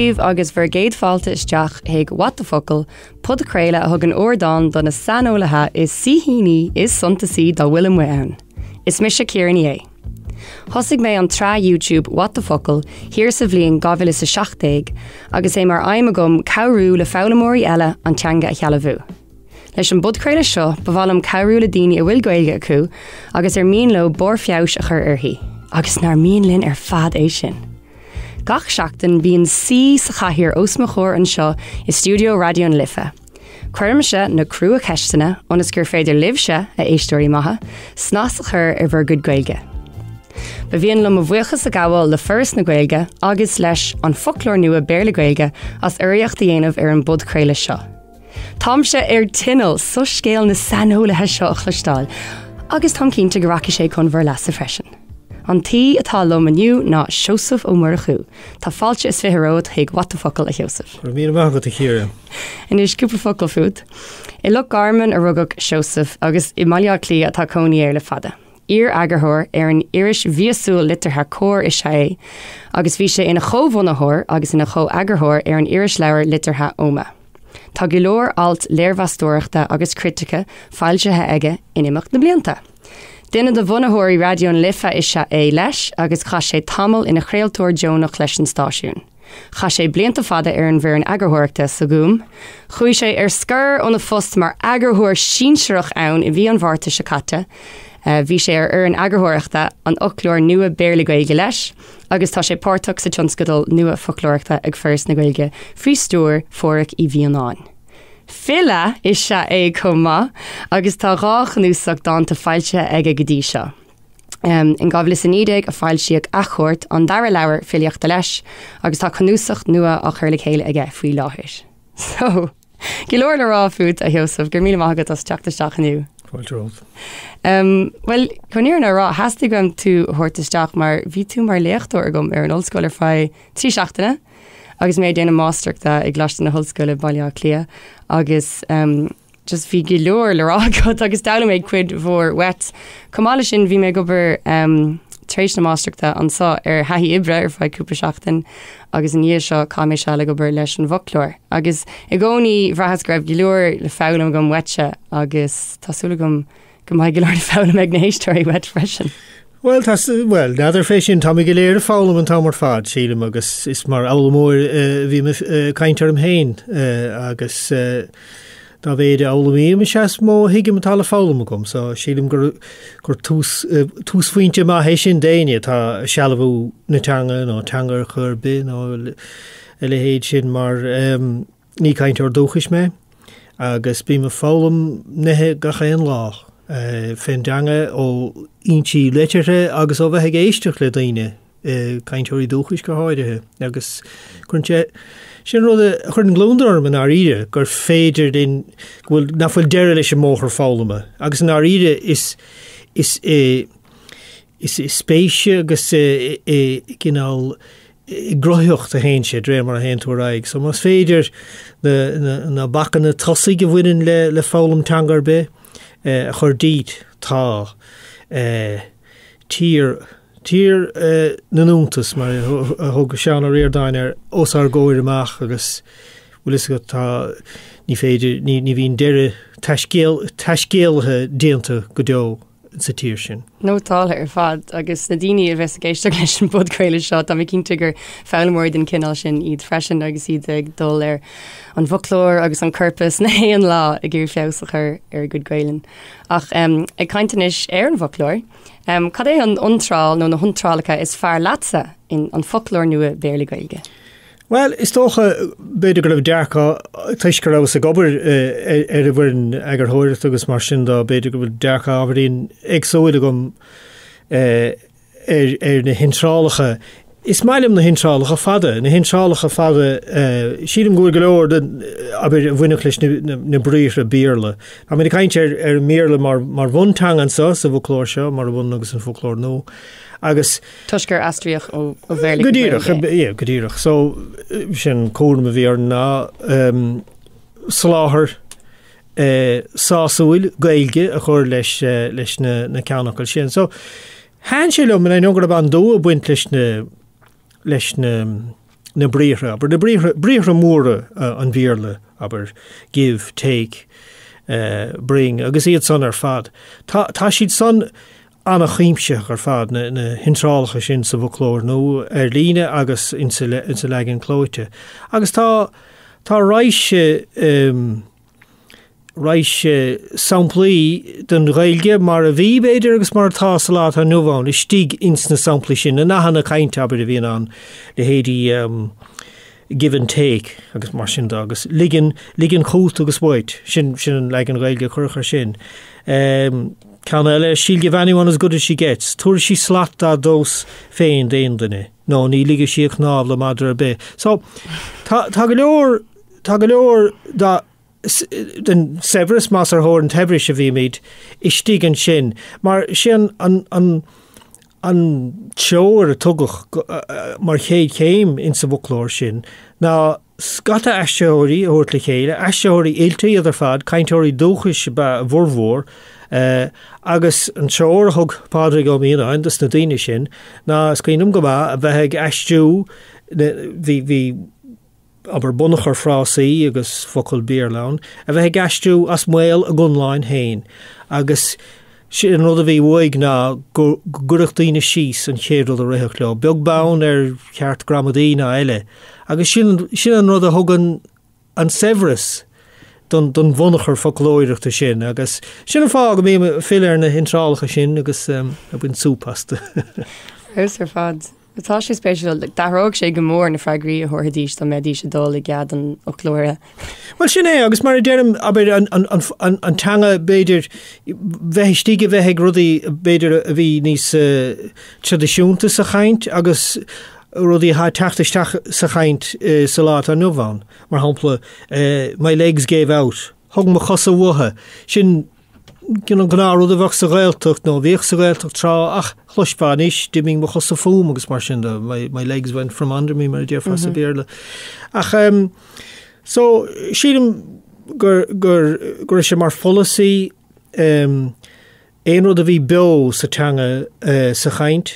Díobh agus bhar géad fáilte isteach ag What the Fhoclóra podchraoladh a thug an ardán donna saineolaithe is síhíní is suntasaí dá bhfuil mhaith. Is mis Ciara Ní É. Thosig mé an trá YouTube What the Fhoclóra hir sa bhliain 2017 agus é mar aimimegum cabhrú le fhoglamóirí eile an teanga a cheadú. Leis an podchraoladh seo bhhailm cabhrú le daoine a bhfuil Gaeilge acu agus míon le barr feabhais a chur uirthi, agus nar míon linn fad é sin. Gach seachtain bhíonn sí sa chathaoir os mo chóir an seo i Studio Radio an Lithe. Cuirm se na crú a ceistena ónas gur féidir libhse a éistóirí maithe, snas a chur ar bhar good Gaeilge. Ba bhíonn lom a bhuachas a gabháil le first na Gaeilge agus leis an Fhoclóra Nua Béarla-Gaeilge as iarracht dhéanamh ar an podchraoladh seo. Tám se ar tinal so scéal na saineolaithe seo a chluistáil, agus tám cínte go raci sé chun bhar leatsa freisin. An tí atá lom aniu ná Seosamh ó Murchú. Tá fáilte is fitheróid ag What the Fhoclóra a Seosamh. Mí go a chéire. In is cúpla focail fút. I luch garman a rugach Seosamh agus I maiile clí atá coní ar le fada. Eagarthóir ar an iris bhíosúil litartha cór is sé, agus bhí sé ina chomhhunathóir agus ina agarthóir ar an iris leabhair litartha óma. Tá go leor alt léirmheastóireachta agus critica fáiltethe aige inimeacht na blianta. Duine do bhunathóirí radio an Lithe is se é leis agus cha sé tamil ina chréaltóir Jonach leis an stáisiún. Cha sé blianta fada ar an bhir an agarthóireachta sa gúm, chuaigh sé ar scur óna fust mar Eagarthóir Sinsearach ann I bhí an bharrta se caite, bhí sé ar an agarthóireachta an Fhoclóra Nua Béarla-Gaeilge leis, agus tá sé páirteach sa tionscadal nua fhoclóireachta ag first na Gaeilge faoi stúr Phádraig Uí Mhianáin. Fila is se é comma, agus tá rách núsach dáanta fáilte ag a godí seo. In 2019 a fáil siag achort an dara leabhair filiochta leis, agus tá canúsach nua a chur le chéile aige faoi láthir. So, go leor le rá fút a Seosamh, gur míle maigad as teachtasteach aniu. Well, chuníar na rá, hastig gom tú thuirtasteach mar bhí tú mar léachtóir gom ar an ollscoil ar fáid 3 seachtaine, agus méid déana mástreachta ag glastan na hallscoile bailile clia, agus just bhí go leor le rágad agus dala méid cuid mhór wet. Comála sin bhí mé gobar tréis na mástreachta ansá ar haithí ibre ar fáid cúpla seachtain, agus in níos seo cá mé se le gobar leis an Fhoclóra. Agus I gcónaí bhrethas go raibh go leor le foghlaim gom wetse, agus tásúla gom go maith go leor le foghlaim ag na héistóirí wet freisin. Well, nadidir fésin tá go léir fálam an támar fad sílam agus is mar álamóir bhí me caintear am héin agus dá bhéidir álamí me seas mó hiige me tala fálam gom, so sílam gur tús faointe má hééis sin déine tá sealabhú na teanga nó teangar churbe nó le héad sin mar ní caintear dúchas me, agus bí me fálam nethe gacha an lách. Fin deanga ó intí leitire agus ó bheith éisteach le daine cainteoirí dúchas go háidethe. Agus sin rud chur an glúndarm an áíre gur féidir den bhfuil nafuil deire leis an móchar fálama. Agus an áíre is spéise agus cinál grothiocht a héinse dré mar a héintú raig. So mas féidir na bacan na tosaí go bhfuin le fálam teangar be, chur díd tá tír na núntas mar thug seán a réardáin ar os ar góir amach agus bhfuil is go tá ní féidir ní bhíon deire taiscéalthe déanta go deo sa tír sin. No táil ar fad agus na daoine a bheitgéiste leis an podchraoladh seo tá cinnte gur fálamóir den cinál sin iad freisin agus iad ag dul ar an Fhoclóra agus an corpus na héan lá a gur feabhas ar good Gaeilge. Ach ag caintenis ar an Fhoclóra, cad é an untráil nó na huntrálacha is fearr leatsa in an Fhoclóra Nua Béarla-Gaeilge? Well, is tócha beidir go raibh dearcha tuis go raibh sa gobar ar a bhfuin agarthóir agus mar sin dá beidir go raibh dearcha ábharín agsúil gom ar na hintrálacha. Is mailim na hintrálacha fada. Na hintrálacha fada sílim go leor aber bhuineach leis na bríomh a bíorla. A mé cainte ar míorla mar bhuntang an sa Fhoclóra seo, mar bhun agus an Fhoclóra nó. Agus Tuisgur astriach ó bhéirla. Godíireach. So sin cóna a bhíar ná sláthar sásúil Gaeilge a chur leis na ceannachail sin. So hán sé le man nó go an dó a buint leis na na bríre, aber na bríre móra an bhíorla, aber give, take, bring, agus iad son ar fad. Tá siad son anna chiimseach ar fad na hintrálacha sin sa Fhoclóra nó ar líne agus in sa legan clóite. Agus tá Reis samplaí den Gaeilge mar a bhí beidir agus mar tá sa lá a nuháin is stig ins na samplaí sin na nachanna caint aber a bhíon an le héadí give and take agus mar sin agus ligan chót agus bhaid sin an legan Gaeilge chuirchar sin. Can eile she'll give anyone as good as she gets. Tuair sí slat a dós féin déon duine. No, ní liga sí a cnáb le madra be. So, tá go leor da den severus mas ar hór an tebris a bhí míid is stig an sin. Mar sin an teoir a tugach mar chéad céim in sa Fhoclóra sin. Ná scata aisteóirí a hort le chéile, aisteóirí iltaí idir fad, cainteóirí dúchas ba bhórmhór, agus an teoir thug Phádraig Uí Mhianáin dus na daoine sin, ná scaoinm go bá a bheith aisteú hí aber bunnachar frásaí agus focail bearlán, a bheith aisteú as mail a gunláin hain, agus sin rud a bhí uig ná gurach daoine síos an chéadú a réthach le, beag bán ar cheart ghramadaí na eile, agus sin an rud a thugann an severus don bhunnachar Fhoclóireachta sin, agus sin an fág mí fiar na hintrálacha sin agus a bhain súpasta. Rus ar fad. Tá sé spéisiúil dáthróg sé go mór na freigraí a thuirthaidís do méidí sé dul I gcead an Fhoclóra. Well sin é, agus mar dearm aber an teanga beidir bheith stíige bheith rudaí beidir a bhí níos tradiisiúnta sa chaint, agus rudí ha teachtasteach sa chaint sa lát an nuháin. Mar hampla, my legs gave out. Thug mo chos a bhtha. Sin gná rud a bhah sa Gaeltacht nó bhíoh sa Gaeltacht trá ach chluispáis diming mo chos a fóm agus mar sin my legs went from under me mar dear fas a béarla. Ach so sílim gur sé mar folasaí ein rud a bhí beo sa teanga sa chaint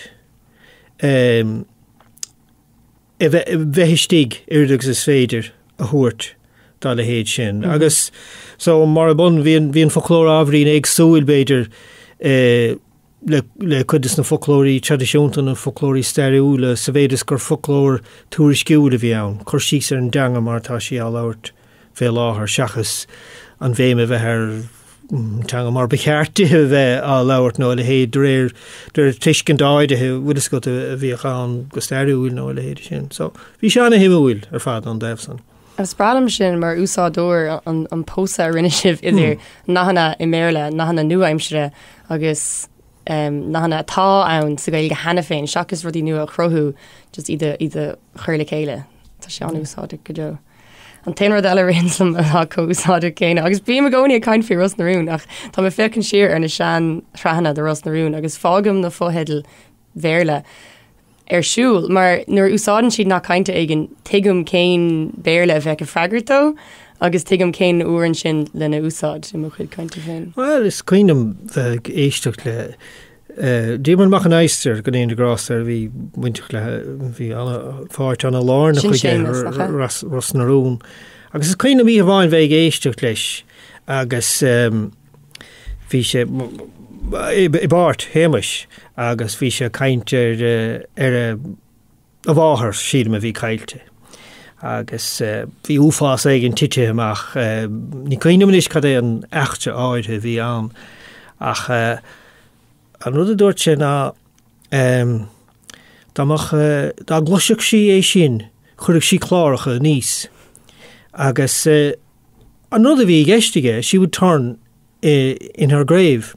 bheith stig irdagus is féidir a thuairt dá le héad sin. Agus so mar a bun hí an Fhoclóra ábhrín ag súil beidir le chuidas na Fhoclóirí tradiisiúnta na Fhoclóirí steiriúla sa bhéidir gur Fhoclór tuairisciúla bhí ann, chur síos ar an deanga mar tá sí á labhairt fé láthair seachas an bhéime bheith ar teanga mar becheartí bheith á labhairt nó le héad réir tuiscin dáidethe bhuidas go a bhí an go steiriúil nó le héad sin. So bhí se anna himúil ar fad an Devsan. Agus bralam sin mar úsáidúir an pósa rinne sibh idir nachanna I méarla, nachanna nuaimsere agus nachanna atá ann sa Gaeilge hena féin, seachas rudí nua a chrothú just iad chuir le chéile. Tá sé an úsáide go deo. An téan rud eile rinslam a cóúsáide céine, agus bí a gcóí a caiin fí Ros na Rún, ach tá me fecinn siar ar na sean trahana de Ros na Rún, agus fágam na fóhédal bhéarla siúil, mar nuair úsáidan siad nach cainte igen tuigim céin béarla a bheith a freigartó, agus tuigim céin uair sin lena úsáid I mo chuid cainte féin. Well, is cuiinem bheith éisteach le díman mach an eister go éon grás ar bhí muinteach le bhí fáirt an lár nach chuige Ros na Rún. Agus is cuiinem í a bháin bheith éisteach leis, agus bhí sé I bart héimeis, agus bhí sé caint ar a bháthair siad a bhí caiilte. Agus bhí úfás éigen tite amach ní cuiinem is cad é an eachte áidthe bhí an. Ach an rud a dúirt sé ná dá gluiseach sí é sin chuirigh sí chláiricha níos. Agus an rud a bhí geistige, she would turn in her grave.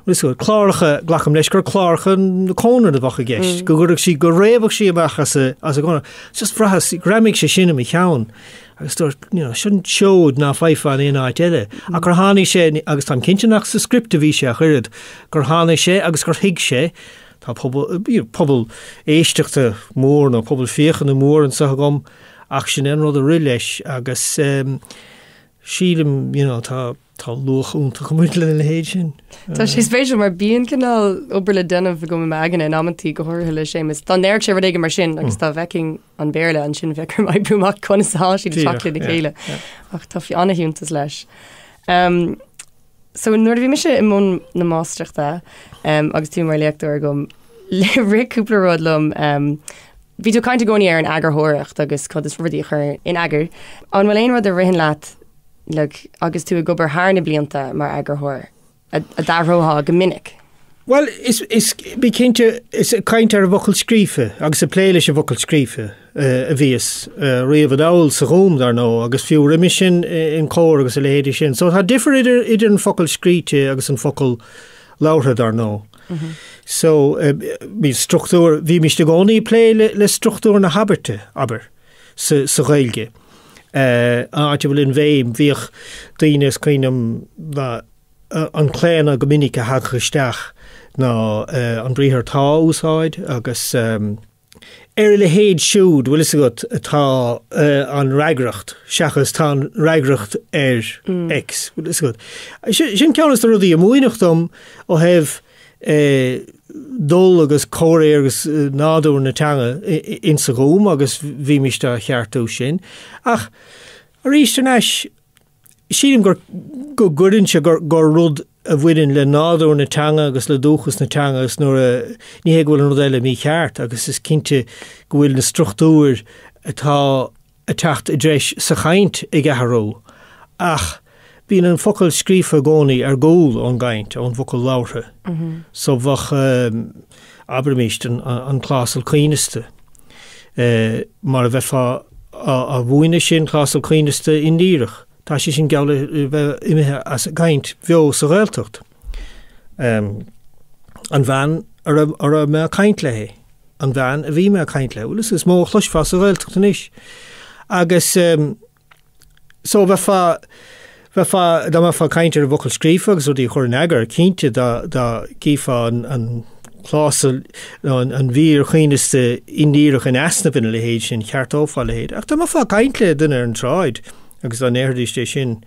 Chláiricha glacham leis gur chláiricha na cónar a bhacha gceist, go gurigh sí go réabhah sí amach as a gcónar. Just frachas gramigh sé sin am I cheann. Agus dúirt, sin seód ná faifa an éon áit eile. A gur tháinig sé, agus tá cinteach sa script a bhí sé a chuirid, gur tháinig sé agus gur thuig sé, tá pobl éisteachta mór nó pobl féchan na mór an sa gom ach sin an rud a ri leis, agus sílim, tá tá luach únta go muile in héid sin. Tá sé spéisiú mar bíon cinál obair le denmh go megan in ammantí go thuirthe sémas. Tá néir sé ige mar sin agus tá bhecing an béarla an sin bheicear mai buach chunaá si teachla na chéile ach tá fi anna hiúntas leis. So nuair bhí me sé i mún na mástreachta agus tú mar leachtar gom le riúpla rodlumm bhí tú caiinte gcóí ar an agarthóireacht agus chud is rudí chur in agar. An bhfuil éon rud a rihin leat agus tú a gobar hána blianta mar agarthóir a dárróá go minic. Well, is a kaint ar a bhocail scrífe, agus a pléile a bhocail scrífe a bhíos riamh dáil sa rúm dar nó, agus fiú riimisin in cór agus a léhéidir sin. So tá differ idir an focail scríte agus an focail láutha dar nó. So bhí struchtúr, bhí mis de gcónaí plé le struchtúr na haberte aber sa Gaeilge. Áte bhfuil in bhéim bhíoch daoine cuiinem an chléin a go minic a hagchuisteach ná an bríthar tá úsáid agus le héad siúd bhfuil is agat atá an reigracht seachas tá an reigracht ex bhfuil is agat. Sin ceannas rudí a muoinechtom ó hebh dul agus cóir agus nádú na teanga in sa rúm agus bhí miste cheartú sin. Ach, a ríiste neis, sílim go gurinn se gur rud a bhfuirin le nádú na teanga agus le dúchas na teanga agus nuair ní hé bhfuil an rud eile mí cheart agus is cinnte go bhfuil na struchtúr atá a techt i dréis sa chaint i gcathrú. Ach, bhín an focail scrífa gcónaí ar gúil an gaint an focail láutha. So bhach abermíist an clásal cuoineasta. Mar a bheitfa a bhuaine sin clásal cuoineasta indíireach. Tá sé sin geall bheith imithe as a gaint bheo sa Ghaeltacht. An bhean ar a me a caint lehé. An bhean a bhí me a caint lehé. Ulas is mó chluisfá sa Ghaeltacht an is. Agus so bheitfa da ma fa kainter vocal scrífa so die chur agar cínte da gífa an chlásel an vír chuineste indíirech in asnapin le héid sin cheartófá le héid. Ach da ma fa kaintle dun an tráid agus an éirdiste sin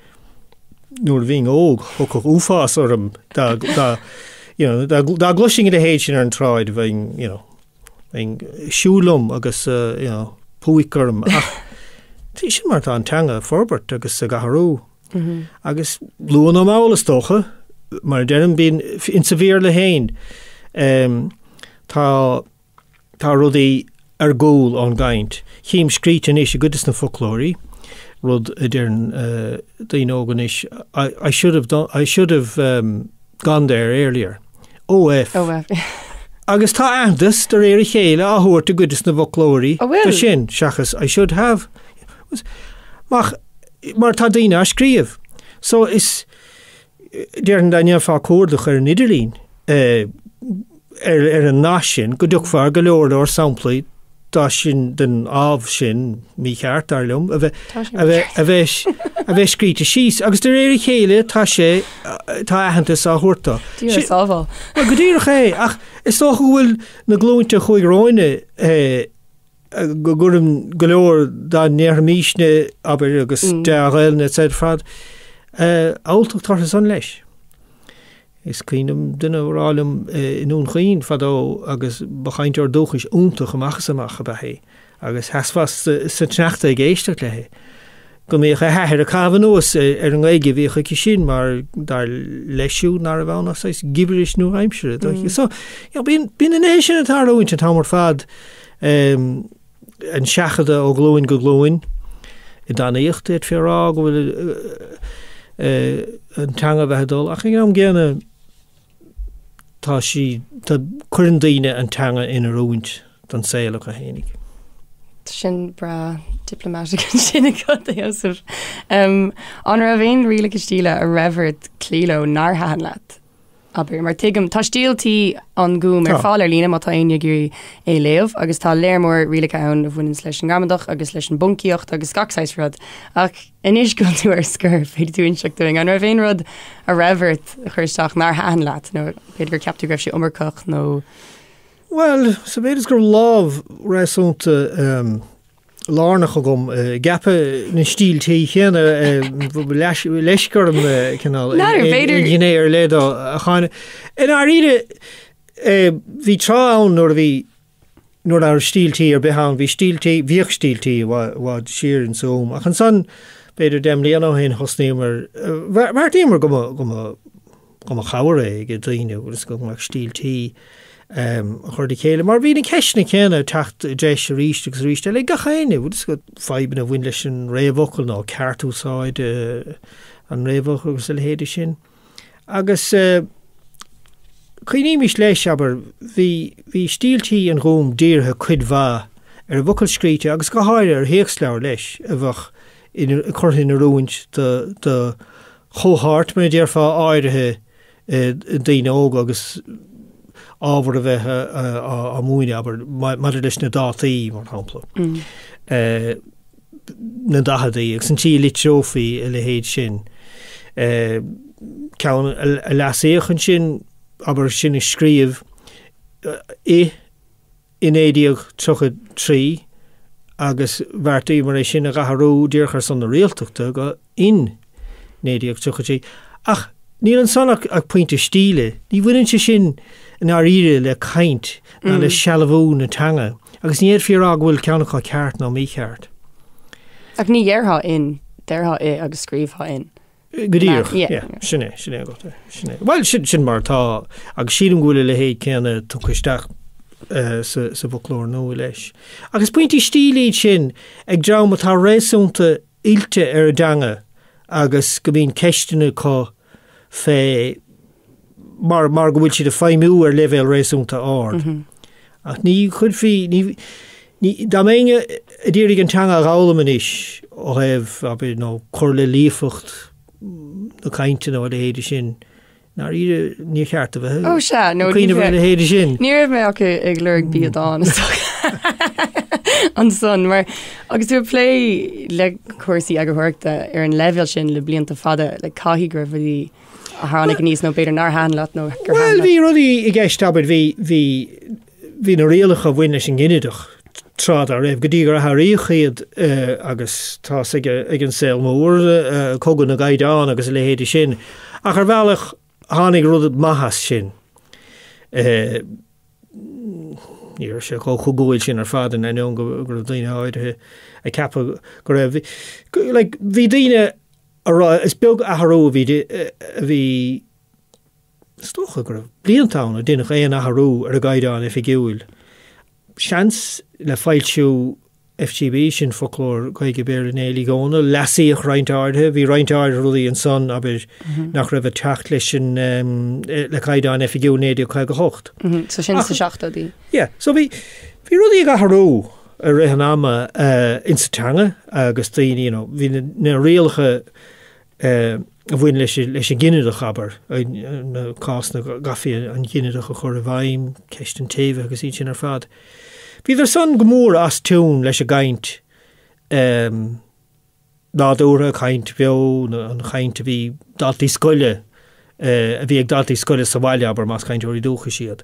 nuair bhín óg hoch úfás orm da glushing le héid sin an tráid bhín siúlum agus puikarm. Tí sin mar an teanga forbert agus a gachrú. Agus luan am álas tócha, mar denim bín in sa bhír le héin tá rudaí ar gúil an gaint. Chím scríte is a goodness na Fhoclóirí, rud a dearn daon ógan is. I should have gone there earlier. OF. Agus tá antas dar éir a chéile a thuairt a goodness na Fhoclóirí. Tá sin, seachas, I should have. Mar tá daoine a scríomh. So is dearan daine fá córdach ar an Idirlín ar an nás sin go dúchfar go leor or samplaí dá sin den ábh sin mí cheart arlumm a bheith scríte síos agus de réir chéile tá sé tá aitheantas a thuirta. Dír sábháil. Go dtíorach é ach is tó bhfuil na glúinte chuig ráine go gurm golóir dá nearmísne aber agus deaghil na said fad áilteach tartha san leis. Is cínim duine bhrálam inún chuoin fadó agus bachaint ar dúchas úntaach amachchas amach a bethé agus heasfas sa teachta ag éisteach lethe. Go méoch a heithir a cabhanúas ar an gaige bhíocha ci sin mar dar leisú nar a bhánach sais gibrish nó aimsere. So bín in éis sin atá roiint an tamar fad an seachada ó glúin go glúin I daíocht it firrá go bhfuil an teanga bheith dul ach am géana tá si tá chuann daoine an teanga ina rúint don saoilech a hénig. Sin bra diplomatic sinna Seosamh. An ra bhéon riala stíle a raibhart clíló nar hahan leat. Aber mar tuigem tá stíaltí an gúm ar fáil ar lína má tá aine gurí é léamh agus tá léirmór rialacha ann a bhfuinn leis an ghramadaí agus leis an buncíocht agus gachsáis rud ach inis go tú ar scur féidir tú inseach doing an ra bhéon rud a raibhart chuirteach nar hahan leat nó féidir gur ceaptú greibh sé umarcach nó. Well, sa bhéidir gur lámh réasúnta lánach gom gape na stíltí chéanna leisgurm ingénéir le a cháine. In ar ide hí trán nuair ar stíltí ar behan hí stíltí bhíoch stíltí bhád siar an Seosamh. Ach an san beidir dem líana hen hosnémer mar démer go a chawr go daine gus go mar stíltí chuir de chéile mar bhí na ceisna chéanna tacht deis ríiste agus ríiste le gachéine bhúd go feiban a bhain leis an réomhvocail ná ceartúsáid an réomhvocail agus le héidir sin. Agus chuoinímis leis aber hí stíltí an Róm díortha cuid bhá ar a bhocail scríte agus go háir ar héagsleir leis a bhach chuirthin a rúint de chóthart me déar fá áirithe daine óg agus ábhar a bheith a múine aber mar leis na dátaí mar hampla. Na dahadaí agus an tí lit trófií le héad sin. Ceann a leasaíochan sin aber sin is scríomh in éideag trocha trí agus bhartaí mar é sin a gaharú díorchar san na réalteachta go in néideag trocha trí. Ach, níl an sanach ag pointe stíle, ní bhfuinn se sin an áíre le caint na le sealabhú na tanga, agus níiad fiorrá bhfuil ceannachá ceart ná mí ceart. Ach ní dheartha in, deartha agus scríomhtha in. Godíoch, sinné go. Well, sin mar tá agus siad an gúile le héad céanna tuchaisteach sa Fhoclóra Nua leis. Agus pointí stílíd sin ag drama tá réasúnta oilte ar a danga agus go bhíon ceistena có fé mar go bhfuil siad a feimú ar leibhéil réasúnta ard. Ach ní chud fí dá méine a ddírig an teanga gálaman is ó raibh aber nó chur le líofacht na cainte nó le héidir sin. Ná ide ní cheart a bheith. Ó se, nó le héidir sin. Ní raibh mé ag lurg bí adáin an son, mar agus tú play le cuasaí Eagarthóirta ar an leibhéil sin le blianta fada le caithí gur bhí a tháinig níos nó beidir nar háanlaat nó gur. Well, bhí rudí i gceist aber hí na réalacha bhain leis an gcinneadach trád a raibh go dtí gur thaíochéad agus tá ag an saol mór cogan na gaidáin agus le héidir sin. Ach ar bhealach tháinig rud maithas sin. Níor se có chugóil sin ar fad an aineoin gur daoine áirithe a ceappa go raibh. Bhí daoine is beag athrú bhí stocha gur bliantáin a duine éon athrú ar a gaidáin if i gciúil. Seans le Fáilte FGB sin Fhoclóra chuig bear in éalaí gána leasaíoch roinnt ardthe, bhí roinnt ard rudaí an son aber nach raibh teacht leis sin le caidáin if i gciúil néidir chuig go hocht. So sin sa seachtaí. Yeah, so bhí rudaí a athrú a rihan ama in sa tanga agus daoine, bhí na réalcha a bhain leis an gcinneadach aber na cás na gafií an gcinneadach a chur a bhaim ceist an taobh agus í sin ar fad. Bhí ar son go mór as tún leis a gaint nádúra chaint beo an chaint a bhí daltaí scoile a bhí ag daltaí scoile sa bhaile aber más chaint orí dúcha siad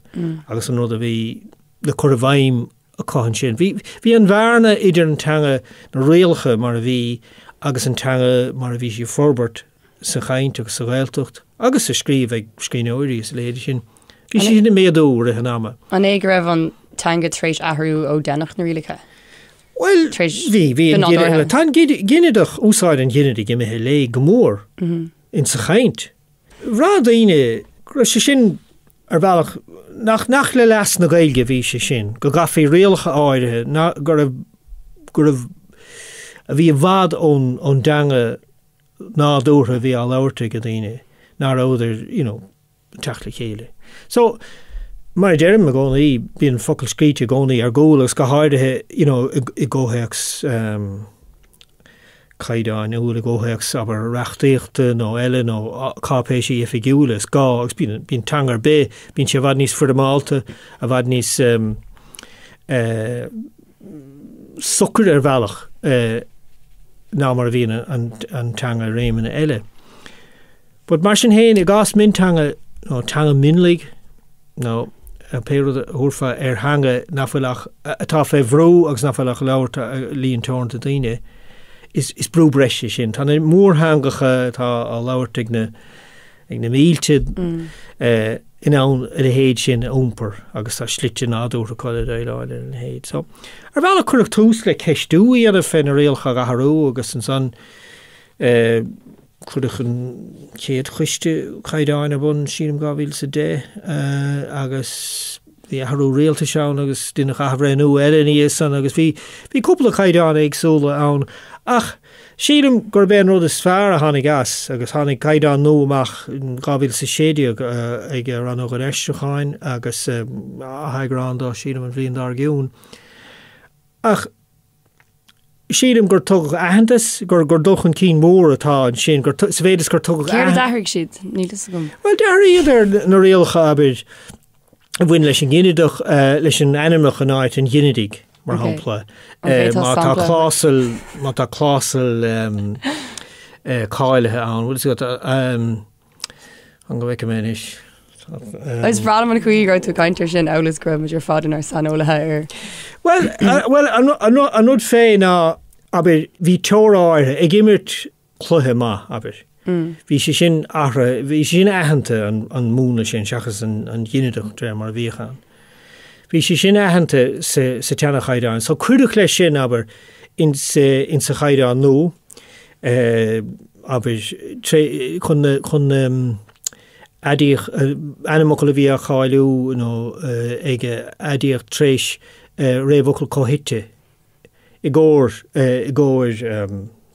agus an rud a bhí le chur a bhaim a cáhan sin. Bhí an bharna idir an tanga na réalcha mar a bhí agus an tanga mar a bhí sé forbert sa chaint agus sa ghailtocht agus sa scríomh ag scríneoirí sa léidir sin. Bhí sin na méadú a hanama. An é go raibh an tanga tréis athrú ó denach na rialacha? Well, bhí an tá gcinneadach úsáid an gcinneadí gimithe le go mór in sa chaint. Rá daoine sé sin ar bhealach nach le leas na Gaeilge bhí sé sin, go gafaí réalcha áirithe gur a bhí a bhd ón danga nádúrtha bhí á labhairte go daoine ná óidir teach le chéile. So mar dearm a gcónaí bíon focail scríte gcónaí ar ggólas go háirithe i ggóthechs caidáin úil a ggóthechs aber reachtaíochta nó eile nó cápéisí if i gciúlas gá agus bíon tangar bé bíon sé bhd níos formáilta a bhd níos sucr ar bhealach ná mar a bhíon an tanga réimena eile. But mar sin héin i gás mintanga nó tanga minlaigh nó péad thufa hanga naffuilach atá fé bhrú agus naffuilach leabhar líon teorn a daine is brú breise sin. Tá mór hangacha tá á leabhart ag na mílte in ann a héad sin úmper agus tá slite náúr a choile éileáil in héad. So ar bhela chuach tús le cheadú iad a féin a réalcha athrú agus an san chuideach an chéad chuiste chaidáin a bun sínam 2010 agus bhí athrú réalta seán agus duine chahréú níos san agus bhí cúpla chaidáin agsúla ann ach sílam gur ben rud is fear a tháinig gas agus tháinig caiidán nó amach 2010 ag ran ó an eisteáin agus hagrandá sílam an bhíon dar giún. Ach sílam gur tugad ahantas gur dochan cín mór atá an sin gur svéidir gur tugad Céir dathraigh siad nílas gom. Well deir iad na réalcha abid a bhain leis an ghinidech leis an animach an áit an ghinidíg. Mar hapla. Má tá chlásal cáilethe an. Bhfuil is an go bhaice méis. Is bhrála man chuig gur tú caiintear sin eolalas go muidir fádan ar saineolaithe ar. Well, an nud fé ná aber bhí teóráire ag imirt chluthe má aber. Bhí sé sin ahra, bhí sin ahananta an múna sin seachas an ghinidech dre mar bhíchan. Bhí sé sin ahananta sa teanna chaidáin. So cuireadh leis sin aber in sa chaidáin nó aber chun adíoch animacha bhí a cháilú nó ag adíoch tréis réabhacail cóhitte i ggóir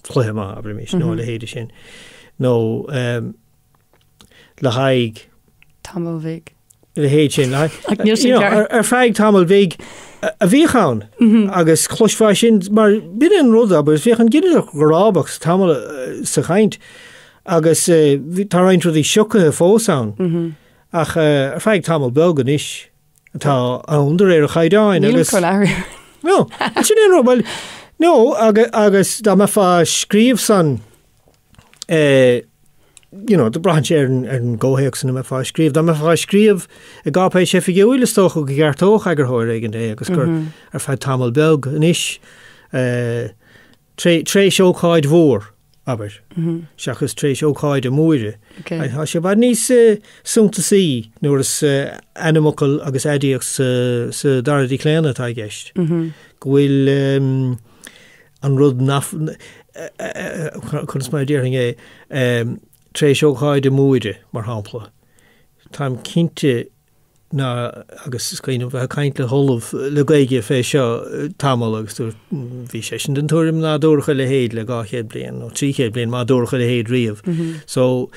chluithe má aber mís nó le héidir sin. nó le haig Tamil Vig. Le héad sin ar feig tamil vig a bhíchan agus chluisfá sin mar bid an rud aber bhíchan gineach gorábach tamil sa chaint agus tá raint rudí siocathe fósamh ach ar feig tamil belgan is tá under ar a chaidáin agus no sin well no agus dá me fá scríomh san de branch an ggóhéach san me fá scríomh. Dá me fá scríomh a gápéid sé fiú uilestoch go Eagarthóir Eagarthóir igen dé agus gur ar feid tamil belg an is tréis ócáid mhór aber seachas tréis ócáid a muire. Tá sé bad níos suntasaí nuair is animacal agus éideach sa daradí cléanna tá gceist. Bhfuil an rud chun mai déing tréis ócáid a muide mar hampla. Táim cinnte ná agus scríanam bheith caint le tholamh le gaige fé seo tamil agus bhí sé sin den túirim ná dúracha le héad le 200 bliain nó 300 bliain má dúracha le héad riamh. So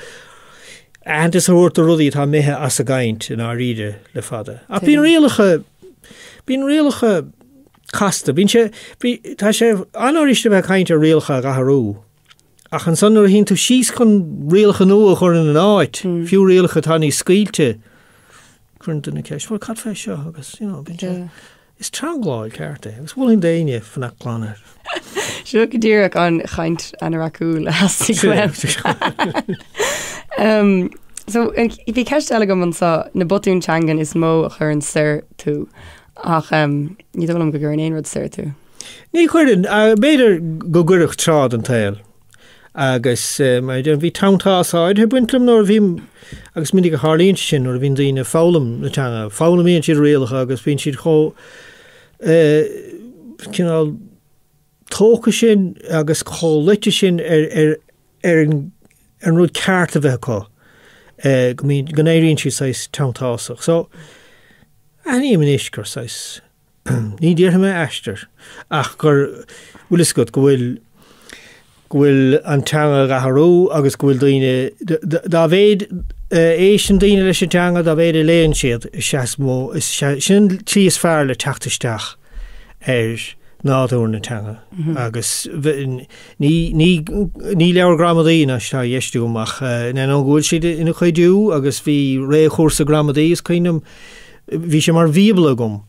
antas a thuirta rudaí tá mithe as a gaint in á ríide le fada. A bíon réalacha casta. Tá sé anáiriste bheith caint a réalcha athrú. Ach an san nuair a híonn tú síos chun réalcha nua chur in an áit. Fiú réalcha tá ní scaoilte. Chun na ceis bhfuil cad fé seo agus is trangláil cearta. Agus bhfuil daine fanna chlánar. Seo go ddíreach an chaint anaracú le hasí So bhí ceist eile go man sa na botún teangan is mó a chur an sir tú ach ní dóm go gur an éonrad sir tú. Ní chuireann béidir go gcuireach trád an tail. Agus bhí tamtááid he buintlam nóir bhím agus mindig a hálíonn sin nóir bhín daoine fálam na teanga. Fálam íon siad réalacha agus bhín siad cinál tócha sin agus choleite sin ar an rud ceart a bheith có. Go éiríonn siad sais tamtáach. So aní man isgur sais ní ddíortha mé eistear ach gur bhfuil is go bhfuil an teanga athrú agus bhfuil daoine dá bhéad éis an daoine leis an teanga dá bhéad a léonn siad sin tí is fearr le teachtasteach ar náúir na teanga agus ní leabhar ghramadaí ná tá dhéistú amach na an ghúil siad ina chuidú agus bhí ré chósa ghramadaí is cuiinem bhí sé mar bhíbla gom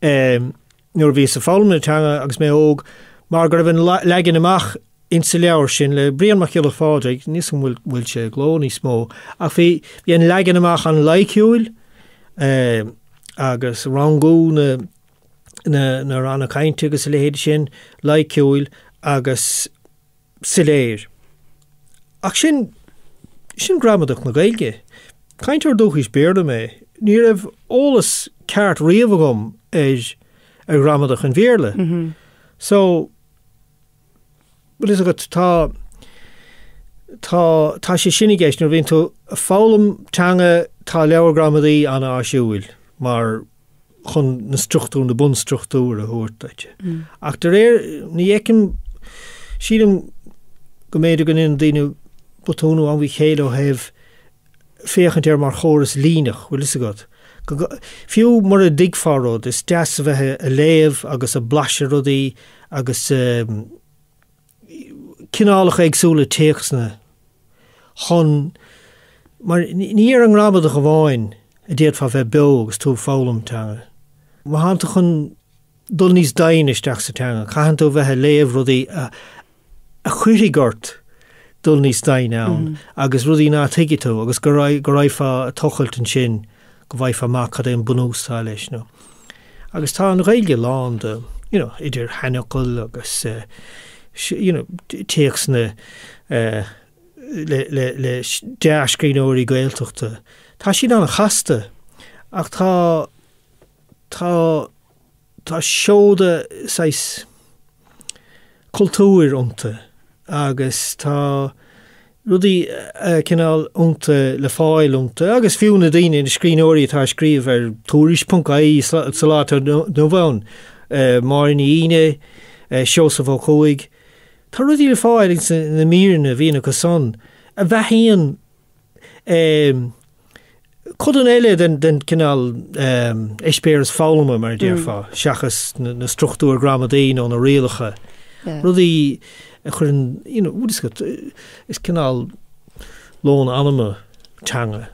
nuair bhí sa fálam na teanga agus mé óg mar gur bhín legan amach in sa leabhar sin le brion mac le Fádraig níos bhfuil sé glóní smó ach bhí an legan amach an laiciúil agus rangú na ranna cainte agus léhéad sin leiciúil agus siléir. Ach sin ghramadaach na Gaeilge. Caintear dúchas béarla mé. Ní raibh ólas ceart riamh agam a ghramadaach an bhéarla. So, but is agat tá sé sinnig éis nar bhíonn tú a fálam teanga tá leabhar ghramadaí anna áisiúil mar chun na struchtúr na bun struchtúr a thuairteite. Ach de réir ní éicim sílam go méidir gan in daoine butúnú an bhí chéile ó hebh féchant mar chóras línach bhfuil is agat. Fiú mar a digfáród is deas bheitthe a léamh agus a blaise rudaí agus cinálach agsúla téachsna chun mar ní ar an ghramadaach a bháin a déad fá bheith beo agus tú fálam teanga. Má hananta chun dul níos dain isteach sa teanga. Chahan tú bheithe léamh rudaí a chuirigort dul níos dain ann agus rudaí ná tuige tú agus go raibh fá tochailt an sin go bhaith fá mac cad é an bunústá leis nó. Agus tá an Gaeilge lán de idir heanachil agus téachsna le deascríóirí Gaeltachta. Tá sin an chasta ach tá seóda sais cultúr ionta agus tá rudí cinál ionta le fáil ionta agus fiúna daoine in scríóirí tá scríomh ar túris.ai salata nó bhain Marinaíine Seosamh chuig. Tá rudí le fáil na míorna bhíonna go son a bheithíon cud an eile den cinál eispéras fálama mar déir fá seachas na struchtúr ghramadaí nó na rialacha. Rudí chun is cinál lón anama teanga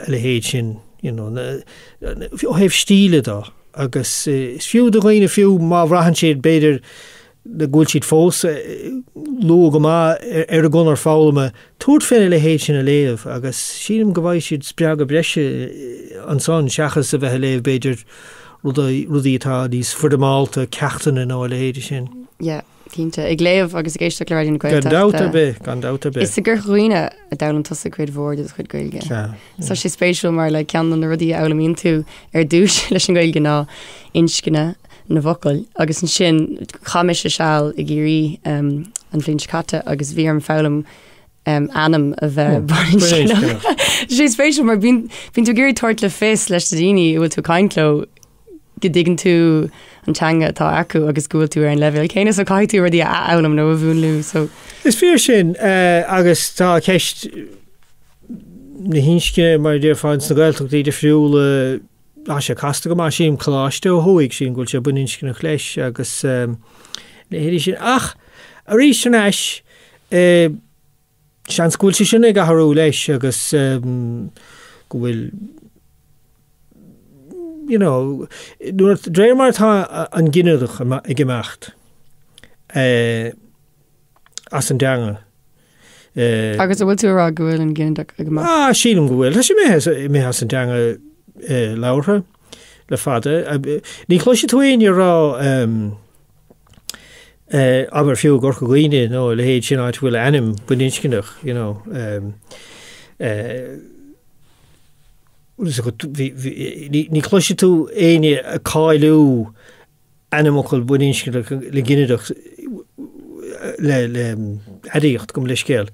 le héad sin ó hebh stíle dá agus is fiú do ghaoine fiú má bhraithan siad beidir le gúil siad fós lú go má ar a gunnar fálama túirt féin le héad sin a léamh agus sílim go bhaith siad spreag a breise an son seachas a bheith léamh beidir rudí atá níos fudamáilta ceachtain in á le héad sin. Tínta ag léamh agus géiste le radioún Gan dáta be. Is a gur chuoine a dalan tusa chuid bhór is chuid Gaeilge. Sa sé spéisiúil mar le cean na rudí elamíonn tú ar dúis leis an Gaeilge ná inscinne na bhocail agus an sin chamis a seáil i géirí an bhlíonn caite agus bhí an fálam anam a bheith barin. Sé spéisiúil mar bíonn tú géirí toirt le fés leis a daoine bhfuil tú caintló go dtigann tú an teanga atá acu agus gúil tú ar an leibhéil. Céine a caiithú ruí elam nó a bhúnlú. Is fíor sin agus tá ceist na hínscinne mar déir fáin na Gaeltachtaí de friúla sé casta go mar síim choláiste ó thuig sin gúil sé bunincinna chléis agus le héidir sin ach a rí sin eis sean sgúil si sin ag athrú leis agus go bhfuil nuair dréir mar tá an gcineadach i gceamacht as an deanga. Agus a bhfuil tú rá go bhfuil an gcineadach i gceamacht? Sílam go bhfuil. Tá sé mé as an deanga láirtha le fada. Ní chlóise tú aon rá aber fiú gur go ghaoine nó le héad sin áit bhfuil anim bunincinach, ní chlóise tú aine a cáilú animachil bunincinach le gcineadach le adíocht gom le scéal.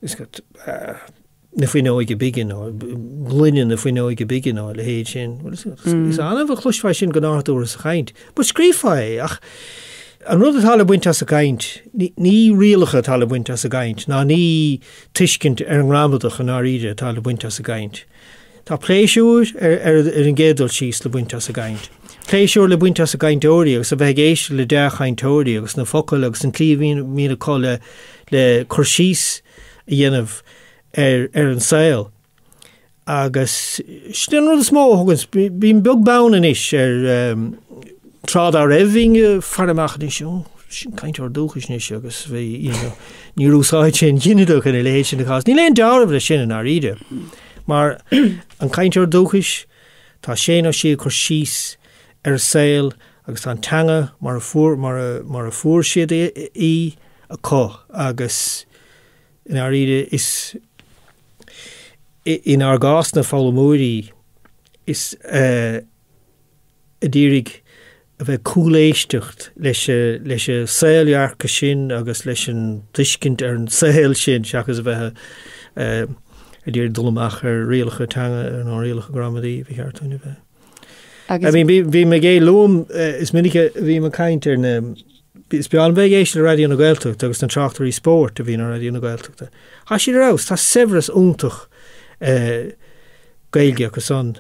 Is go na faoin óige bigin ó glúine na faoin óige bigin ó le héad sin. Is anamh a chluisfáid sin go náthúir a chaint. Ba scríomh ach an rud atá le buinte a gaint, ní rialacha atá le buinte a gaint, ná ní tuiscint ar an ghramadaach an áíre atá le buinte a gaint. Tá pléisiúr ar an gédal síos le buinte a gaint. Pléisiúr le buinte a gaint óí agus a bheith géis le dechaintóirí agus na focail agus an clíomhín mína chola le chursíos a dhéanamh ar an saoil. Agus sin rud smó thugann bíon beag bánan is ar trád ar raibhing faramach is sin caint ar dúchas níos agus bhí ní rúsáid sin gcineadach in léhéid sin na chás. Ní léon dearbh le sin an áíre. Mar an caint ar dúchas Tá sé ó si chur síos saoil agus tá teanga mar a fuair siad í a có agus in ar ide is in ar gás na fálamúirí is a dírig a bheith cúléistecht leis a saoilhearcha sin agus leis an tuiscint ar an saoil sin seachas a bheith a dír dulamach ar rialacha teanga ar an rialacha ghramadaí bhí cheartúine bheith. Bhí me gé lom is minic bhí me caint ar na is be an bheith éisi le radio na Gaeltacht agus an trachtarí sport a bhí na radio na Gaeltachta. Tá si rás, tá severas úntach Gaeilge agus son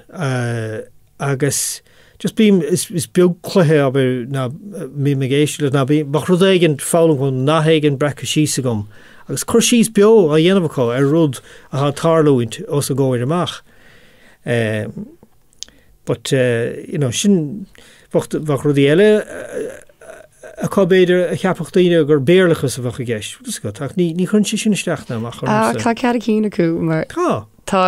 agus just bí is beag cluthe aber na mí me géisi le na bí bach rud éigen fálam chun náhéigen brecha síos agam agus chur síos beo a dhéanamhá ar rud a há tarlúint os a ggóir amach. But sin bach rudí eile a cabéidir a cheapachtaíine gur béarlachas a bhacha gceist. Ach ní chun sin isteach na amach. Tá cead cín acu mar tá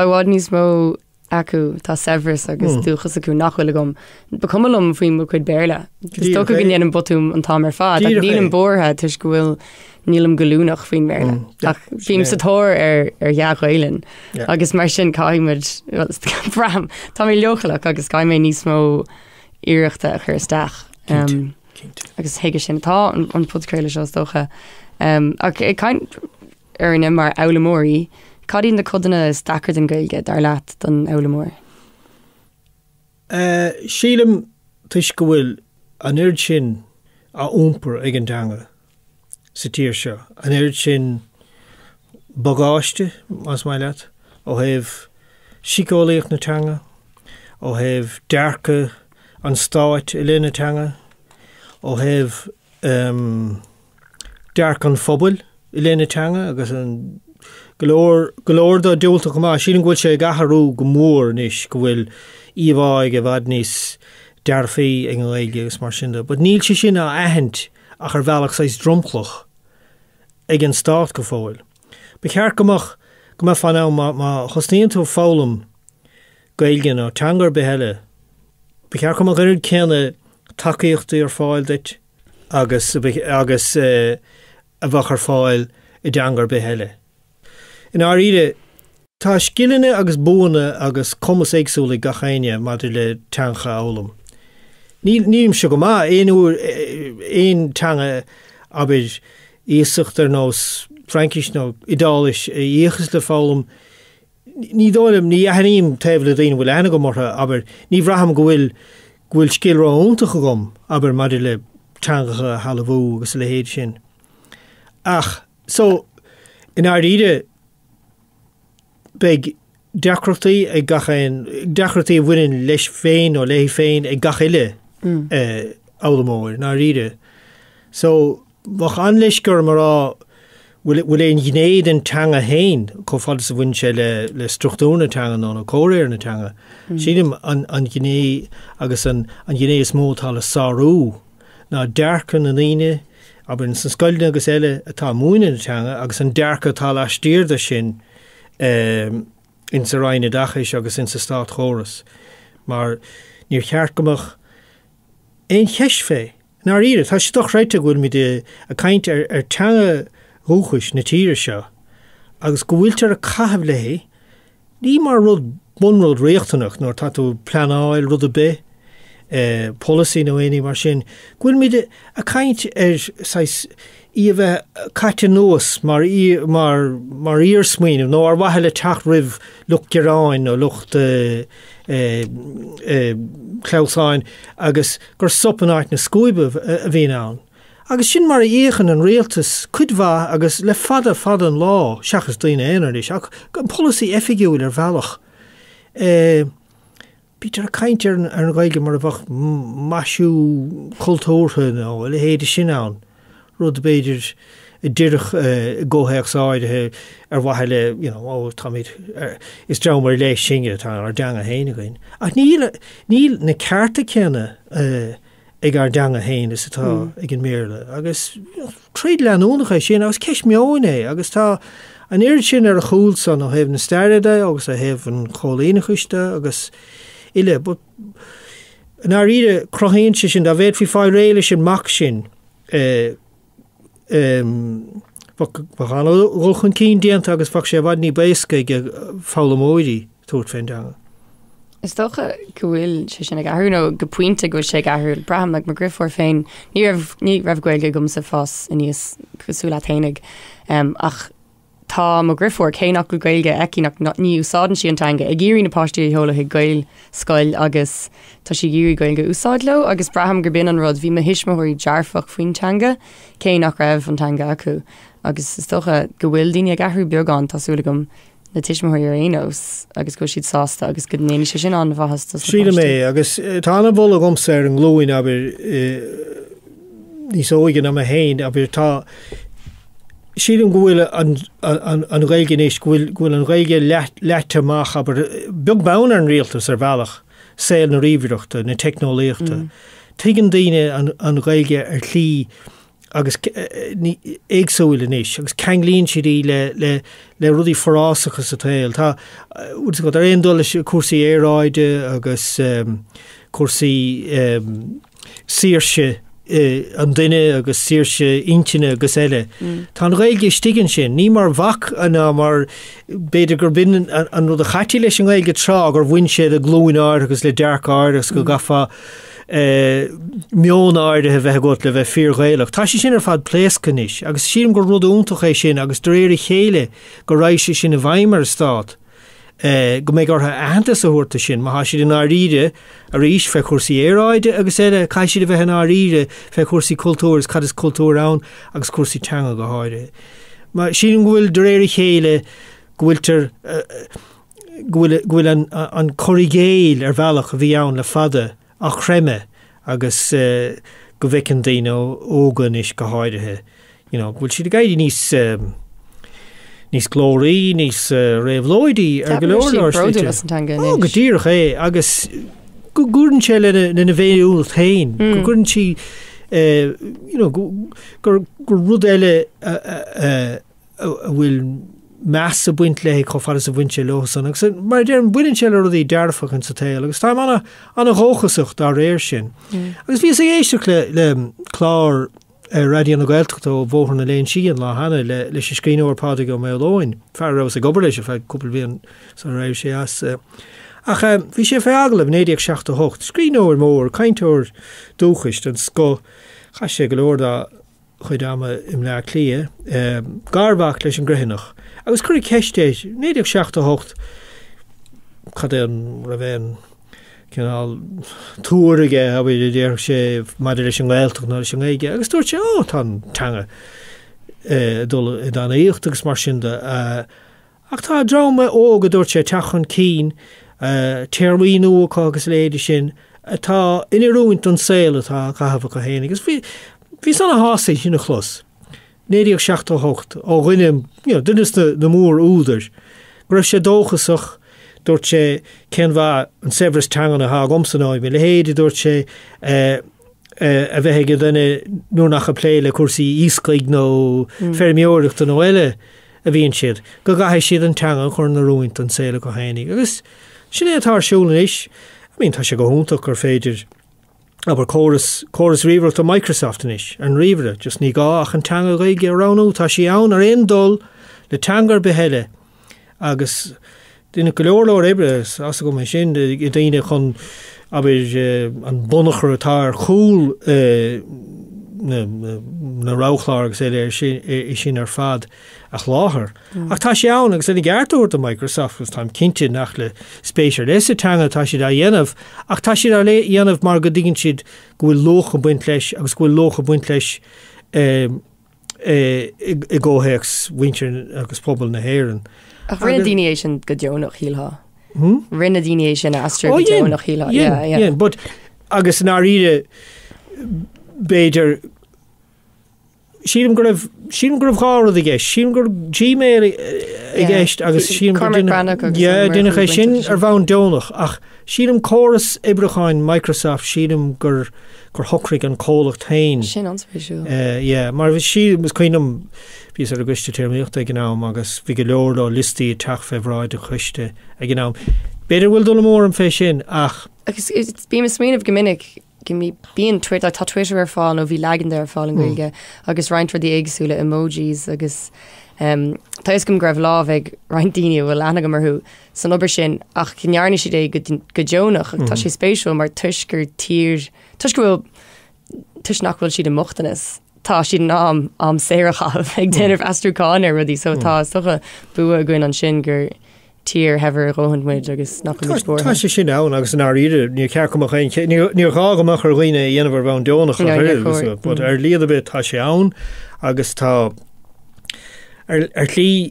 bhád níos mó acu tá severas agus dúchas acu nachhfuil gom. Becumlum faoin mo chuid béarla. Gus tócha go gnéanam botúm an tám ar fad. Níl an bórthe tuis go bhfuil nílam goúnach faoin béarla. Ach bhím sa tóir ar gheachhailen. Agus mar sin caiimiid bram. Tá mé leochalach agus caiimé níos mó iireachta a chur isteach. Agus héige sin tá an podchraoladh seo dócha. Ach caint ar in mar eabhairmóirí, cadín na codanna is dachar den Gaeilge dar leat don eabhairmóir? Sílim tuis go bhfuil an irid sin a úmpar ag an teanga sa tír seo. An irid sin bagáiste, mas mai leat, ó heh sicólaíocht na teanga, ó heh dearcha an stáit i linn na teanga, ó heh dearcha an phobal i linn na teanga, agus an golóir do dúlta go má, sílim gúil sé gatharú go mór níos go bhfuil íomháig a bhad níos dearfaí ag an Gaeilge agus mar sin. But níl sé sin a ahent a chu bhealach sais dromcloch ag an stát go fáil. Ba cheart gomach go fan má chosníonn tú fálam Gaeilge nó teangar beheile. Ba cheart gomach irid céanna takeíochtaí ar fáil dit agus a bhach ar fáil i deangar beheile. In ar ide, tá scilline agus búna agus commas éagsúla gachéine maidir le teanga álam. Nílim se go má éon teanga aber íosacht ar nós Frankis nó idális íochas le fálam. Ní dóilm ní aithníim taobh le daoine bhfuil ana go mortha, aber ní bhraham go bhfuil scil rónta go gom, aber maidir le teangacha halabhú agus le héad sin. Ach, so, in ar ide, beg deacrachtaí ag gachéin, deacrachtaí bhfuin leis féin ó léi féin ag gachaile álamóir, ná ríide. So, bach an leis gur marrá bhfuil éon gnéad an teanga hain, có fad sa bhain sé le struchtúna teanga nó córéir na teanga. Sílim an gné agus an gné is mótá le sarú, ná dearcan an íine, aber in san scoilne agus eile atá múine na teanga, agus an dearca tá le stíirda sin in sa ráine dachais agus in sa stát chóras. Mar níor cheart gomach éon cheis fé. Nar ire, tá sé doch réite bhfuil mi a caint ar teanga rúchais na tíre seo, agus go bhfuiltear a caithfh le ní mar rud bunród réachtanach nóir tá tú planáil rud a bé, policy nó éí mar sin. Bhfuil mi a caint ar í bheith caite nuas mar ír smaoinm nó ar bhaithe le teach rih lucht geráin nó lucht chleusáin agus gur sopanáit na scuibh a bhíon ann. Agus sin mar íochan an réaltas cuidmha agus le fada an lá seachas daoine éananis ach an policy effigiúil ar bhealach. Bítar a caint ar an Gaeilge mar a bhach maisiú cultúrtha nó le héidir sin ann. Rud beidir ddíirech ggótheach sáidethe ar bhaithe le, táid is dra mar lééis singe tá ar deanga héine goin. Ach níl na cearta ceanna ag ar deanga héin is atá ag an méle. Agus tríd leanúnacha sin agus ceis meáin agus tá an éiri sin ar a chúil san ó hebh na stairide agus a hebh an cholíine chuiste agus ile, but na ide crohéin sin da bhéad fi fáil réile sin mac sin bachan rolchan cín dianta agus fach sé bhad ní béisce ag fála móidí tuairt féin deanga. Is dócha go bhfuil sé sin ag ahrú nó go puinte go sé ahrú braham ag mar griffór féin ní raibh Gaeilge gom sa fás in níos cosúla tainig ach tá mo griffór céach go Gaeilge ecinach ní úsáidan sí antanga ag géirí na páistí thola ag Gael scoil agus tá sí géirí Gaeilge úsáid le agus braham gur bin an rud bhí me hisismóirí dearfach faointanga céach raibh antanga acu agus is dócha go bhfuil daine ag ahrú beagán tásúla gom na tiismóir éos agus go siad sásta agus go néine sé sin an bhachas Síle mé agus tána bhla gomsa ar an glóin aber níos óigen am a héin aber tá sílim gohfuil an Gaeilge gohfuil an Gaeilge leatteach aber beag bán an rialtas ar bhealach saoil na ríomhaireachta na technoléachta tuigeann daine an Gaeilge ar chlí agus éagsúil inis agus ceanglíonn siad le rudí forrásachas a tail tá go ar aon dul cuasaí éráide agus cuasaí síorse an duine agus síorse intine agus eile tá an Gaeilge stigann sin ní mar bhac anna mar beidir gur bin an rud a chaití leis an Gaeilge trá gur bhain siad a glúin áir agus le dearc áir agus go gafa mion áirde a bheith got le bheith fíor Gaelach. Tá sé sin ar fad pléascanis agus sílim gur rud úntaach é sin agus dréir chéile go raibh sé sin a bhaimar stát go méid ortha aantas a thuirta sin má siad an áríide a ríis fe chuirsaí éráide agus éile cai siad a bheith an áríide fe chuirsaí cultúras cad is cultúr ann agus cuirsaí teanga go háide. Má sílim bhfuil dréir chéile gohfuiltar gohfuil an corrigéil ar bhealach a bhí ann le fada a chréime agus go bhhicin daine ógan is go háidethe. Bhfuil siad a gaiidi níos glóraí, níos réamhlóidí ar go leor go díirech é agus go gúrann sé le na bhéúil tain. Go gúrann si gur rud eile bhfuil meas a buint le cho faras a bhaintse losan agus mar déir an buinn se rudí dearfach an sa tail agus tá anna róchasach dar réir sin. Agus bhí sé éisteach le chlár radio na Gaeltacht ó bhóthar na léon sían lá hana le sé scríóir Phádraig Uí Mhianáin fear sa gobar leis a fe cúpla bhíon san raibh sé as ach bhí sé fé agallamh 1978 scríóir mór cainteoir dúchaist an sco cha sé go leor chuid ama im le clia garbach leis an gruineach agus chuir ceistéid 1978 chad an ra bhéin cinál túraige a bhfuil déir sé maidir leis an Gaeltacht ná leis an Gaeilge agus dúirt sé tá teanga dul i dána íocht agus mar sin ach tá drama óga dúirt sé teachan cín téirmí nuacha agus léidir sin tá ina rúint an saoil atá chahabh go héananig agus bhí sanna hásaí sin na chlós 1978 ó rinne dunas na mór údar go raibh sé dóchasach dúirt sé cenmha an sebras teangan a thag omsanáid le héidir dúirt sé a bheith go duine nuair nach a plé le cuasaí íscaig nó fermiúireachta nó eile a bhíonn siad go gaithfidh siad an teanga chur na rúint an saoile go héananig agus sin é atásúlan is tá sé go húntaach gur féidir aber chorus riomhaireachta Microsoft is an riomhre just ní gá ach an teanga Gaeilge aránú tá sí ann ar aon dul le teangar beheile agus duine go leor ibre as go mé sin i daine chun aber an bunachar atá ar chúl na ráchláir agus é sin ar fad a chláthar. Ach tá sé ann agus Eagarthóir a Microsoft gus táim cinnte nach le spéisiir leis teanga tá siad a dhéanamh ach tá siad a dhéanamh mar go dtígann siad go bhfuil locha buint leis agus go bhfuil locha buint leis i ggóthés winter agus pobl na héireann. Ach rinne daine sin go deonach híaltha. Rinne daine sin a astra go deonach híaltha. But agus an áíre beidir sílim gur raibh gáir a gceist, sílim gur Gmail a gceist agus sílim gur duine é sin ar bhain deonach ach sílim choras ibracháin Microsoft sílim gur thucraigh an cólacht tain. Sin anspéisiú. Mar bhí sílim is cuiinem bhís ar a gcuiste tíirmíocht ag gnám agus bhí go leor listí teach febhráid a chuiste ag gnám. Beidir bhfuil dul mór an fé sin ach. Agus bí a smíanamh gomininic mi bíon Twitter tá Twitter ar fáil nó bhí legan ar fáil an Gaeilge agus reinint the éagsúla emojis agus tá is gom greibh láh ag rein daine bhfuil ana go marthú san obair sin ach cinnearna si é go deonach ach tá sé spéisiú mar tuisgur tír tuisgur bhfuil tuis nach bhfuil siad an mochtanas tá siad an am séireachah ag déanamh astrúáin ar rudí so tá socha bua a gcuin an sin gur tír hefur rohan muid agus nach spór. Tá sé sin ann agus an áíidir ní cear níor gágamach ar roioine dhéanamh bhain deonach bud ar líad bit tá sé ann agus tá ar lí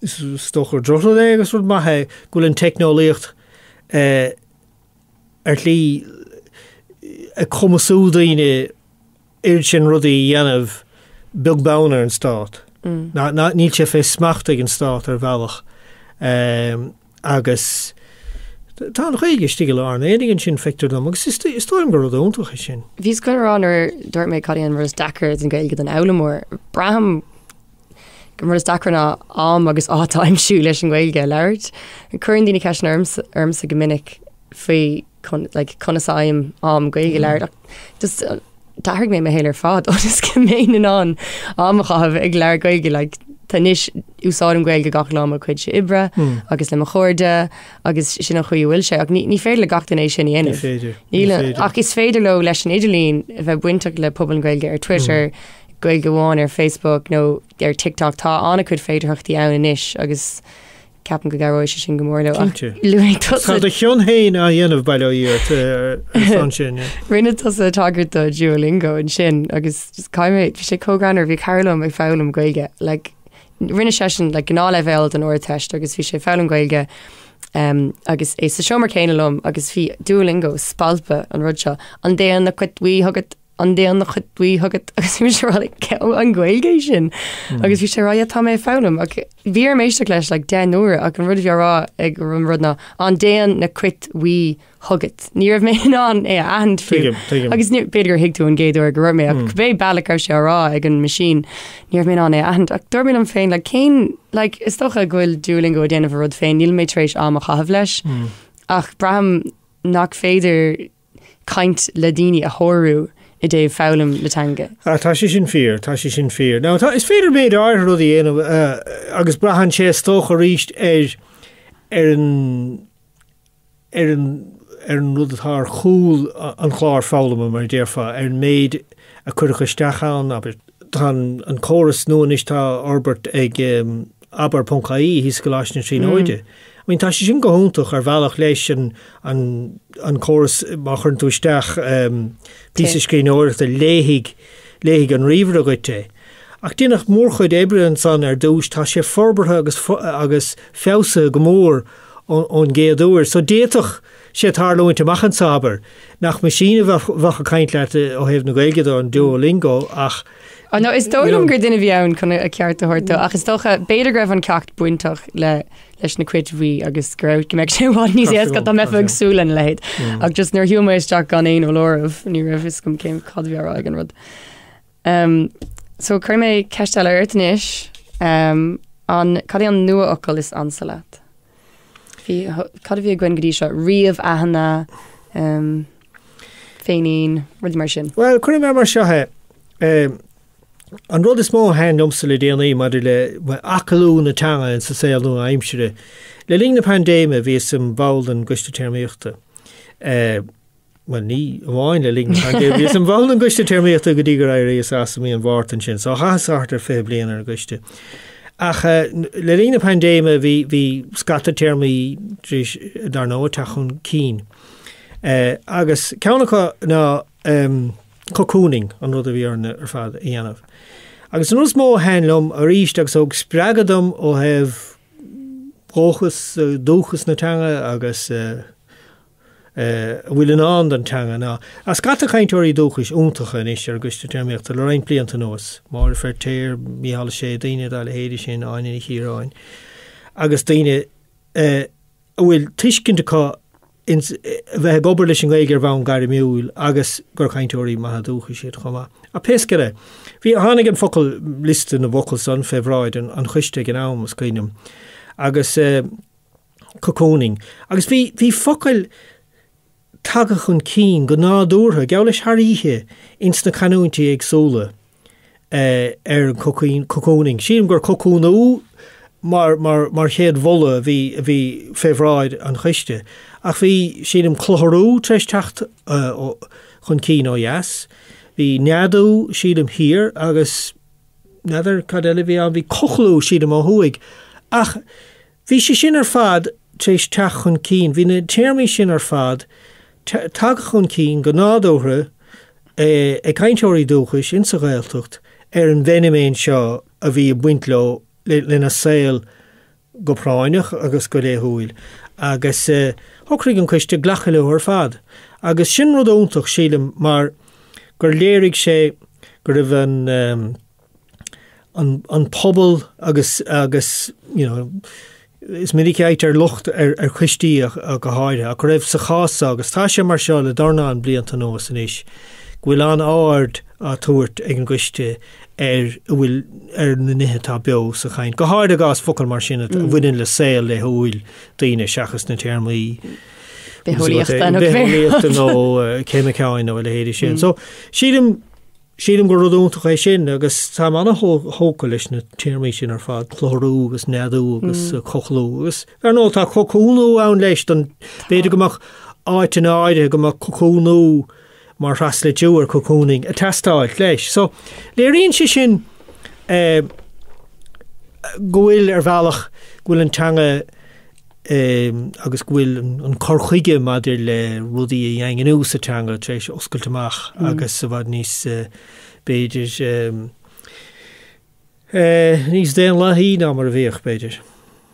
stochar drochla é agus rud maithe gúil an technolaíocht ar lí a cumasú daoine irid sin rudaí dhéanamh bilgbánar an stát. Níl sé fé smacht ag an stát ar bhealach. Agus tá chuige stigil an éigen sin fector dom agus is stoim go úntacha sin. Bhís go an ar dúirt méid cadíon mar dachar an Gaeilge an Eagallamh braham go mar dachar am agus átáim siú leis an Gaeilge leirt chuann daoine ceis armsa gomininic faoi chunasáim am Gaeilge leirt just dathraigh mé a héilear fád is go méanaan an amachchabh ag leir Gaeilge tá níos úsáid an Gaeilge Gach lám a chuid sé ibre agus le a chuirde agus sin a chuí bhfuil sé ach ní féidir le gachtain é sin dhéanamh. Ach is féidir le leis an idirlín a bheith buinteach le pobl an Gaeilge ar Twitter, Gaeilge bháin ar Facebook nó ar TikTok tá anna chud féidirachtaí ann inis agus ceapan go garáis sin go mór le. Tá de chion héin a dhéanamh bailíir an sin. Rinne tá a tagart a Duolingo an sin agus caiimid sé cógranar bhí Carolam ag fálam Gaeilge rinne sesin le gná le bhéil an orteist agus bhí sé fálam Gaeilge agus é sa seomar céanalum agus bhí Duolingo spalpa an rud seo an déan na chuidhuí thugad an déan na chuidhuí thugad agus bhí sé rála ceann an Gaeilge sin agus bhí sé rá tá mé fálam ach bhí méisteach leis le 10 nuair ach an rud bhí rá ag rudna an déan na chuidhuí thugad. Ní raibh mé an é an fiú agus ní beidir hiictú an géadú ar go raibh mé ach bé bailach ar sé rá ag an machine ní raibh mé an é ach dúirbh an féin le céin is tócha ghfuil Duolingo déanamh rud féin níl mé trééis am a chahabh leis ach braham nach féidir caint le daoine a thorú I dé fálam letanga. Tá sé sin fear. Ná tá is féidir méid áir rudí dhéanamh agus brahan sé tócha ríist ar an rudtá chúl an chláir fálam mar déirfa ar méid a chuirchaisteachán aber tá an choras nuan is tá orbert ag aber.caí hís go láisna sin oilte. I mean, tá sé sin go húntaach ar bhealach leis an choras machar an túisteach písascrín óireachta léigh an ríomhar a goite. Ach dínach mór chuid ébre an san ar dúis tá sé forbartha agus feabhasa go mór ón géadúir. So déach sé tarlóinte machchan saber nach machine bhacha caint leat ó hebh na Gaeilge an Duolingo ach no is dóm gur duine bheann chun a ceart a thuirta ach is tócha beidir greibh an ceacht buintach leis na cuirfidh agus greibh go meid sin bhád níos éasca tá mefa agsúlan leid ach just nuair hiúméisteach gan éon ó lámh ní raibh is gom céim cadbhíar an rud. So chuir mé ceistáil ar inis an cadí an nua ocail is ansa leat. Cad bhí a gcuin godí seo riamh ahanana féinín rud mar sin. Well, chuir mé mar seothe an rud is mó hen domsa le déanaí mar le acalú na teanga in sa saoil nó aimsire. Le líng na pandéime bhí sem bháil an guiste termíochta. Well, ní bháin le líng na pandéime bhí sem bháil an guiste termíochta go dtí gur éirí is asamí an bhhartan sin. So háart ar fé bliana ar guiste. Ach le lína pandéime bhí scata termí dar nó tachún cín. Agus ceannacha ná cocúning an rud a bhí ar fad a dhéanamh. Agus an ús mó henlumm a ríist agus óg spreagadam ó hebh bróchas dúchas na teanga agus bhfuil an an den teanga ná. A scata chaintúirí dúchas úntacha is ar guiste termíochta le raon blianta nuas. Mar fer téir míhala sé daine dá le héidir sin aine híráin. Agus daine bhfuil tuiscinnta bheith gobar leis an Gaeilge ar bhain gar miúil agus gur chaintúirí maithe dúchas siad chumá. A pescare, bhí tháinig an focail liste na bhocail san febhráid an chuiste an am a scaoinm. Agus cocooning. Agus bhí focail tagtha chun cín go nádúrtha geall leis thairíthe ins na canúintí agsúla an cocooning. Sílim gur cocúnú mar chéad bhola bhí feabhráid an chuiste. Ach bhí sílim chlóthú treis techt chun cín ó dheas. Bhí neadú sílim hir agus neidir cad eile bhí an bhí cochlú sílim ó thuig. Ach bhí sé sin ar fad treis teach chun cín. Bhí na téirmí sin ar fad tag chun cín go nádóithre cainteoirí dúchas in sa Ghaeltacht an bheiniméin seo a bhí buintló lena saoil go práineach agus go léthúil. Agus thucraigh an cuiste ghlacha le ar fad. Agus sin rud óntaach sílim mar gur léirigh sé gur raibh an pobl agus is minic éit lucht chuistí a go háide a go raibh sa chása agus tá sé mar seo le darna an blianta nóas san is. Bhfuil an áard a tuairt ag an cuiste bhfuil na nithe tá beo sa chain. Go háide gas focail mar sin bhfuin le saoil le thuil daoine seachas na teirmaí Beholíocht nó céimicáin nó le héidir sin. So sílim go rudúntaach é sin agus tá anna hócail leis na teirmaí sin ar fad chlórú agus neadú agus cochlú agus ar nó tá cocúnú ann leis don beidir gomach áit an áide gomach cocúnú mar ras le dúar cocúning a testáid leis. So léiríonn sé sin gohfuil ar bhealach gohfuil an teanga agus bhfuil an chorchuige maidir le rudaí a dhéangan ús atanga treis oscailteach agus sa bhd níos beidir níos déan lethí ná mar a bhíoch beidir.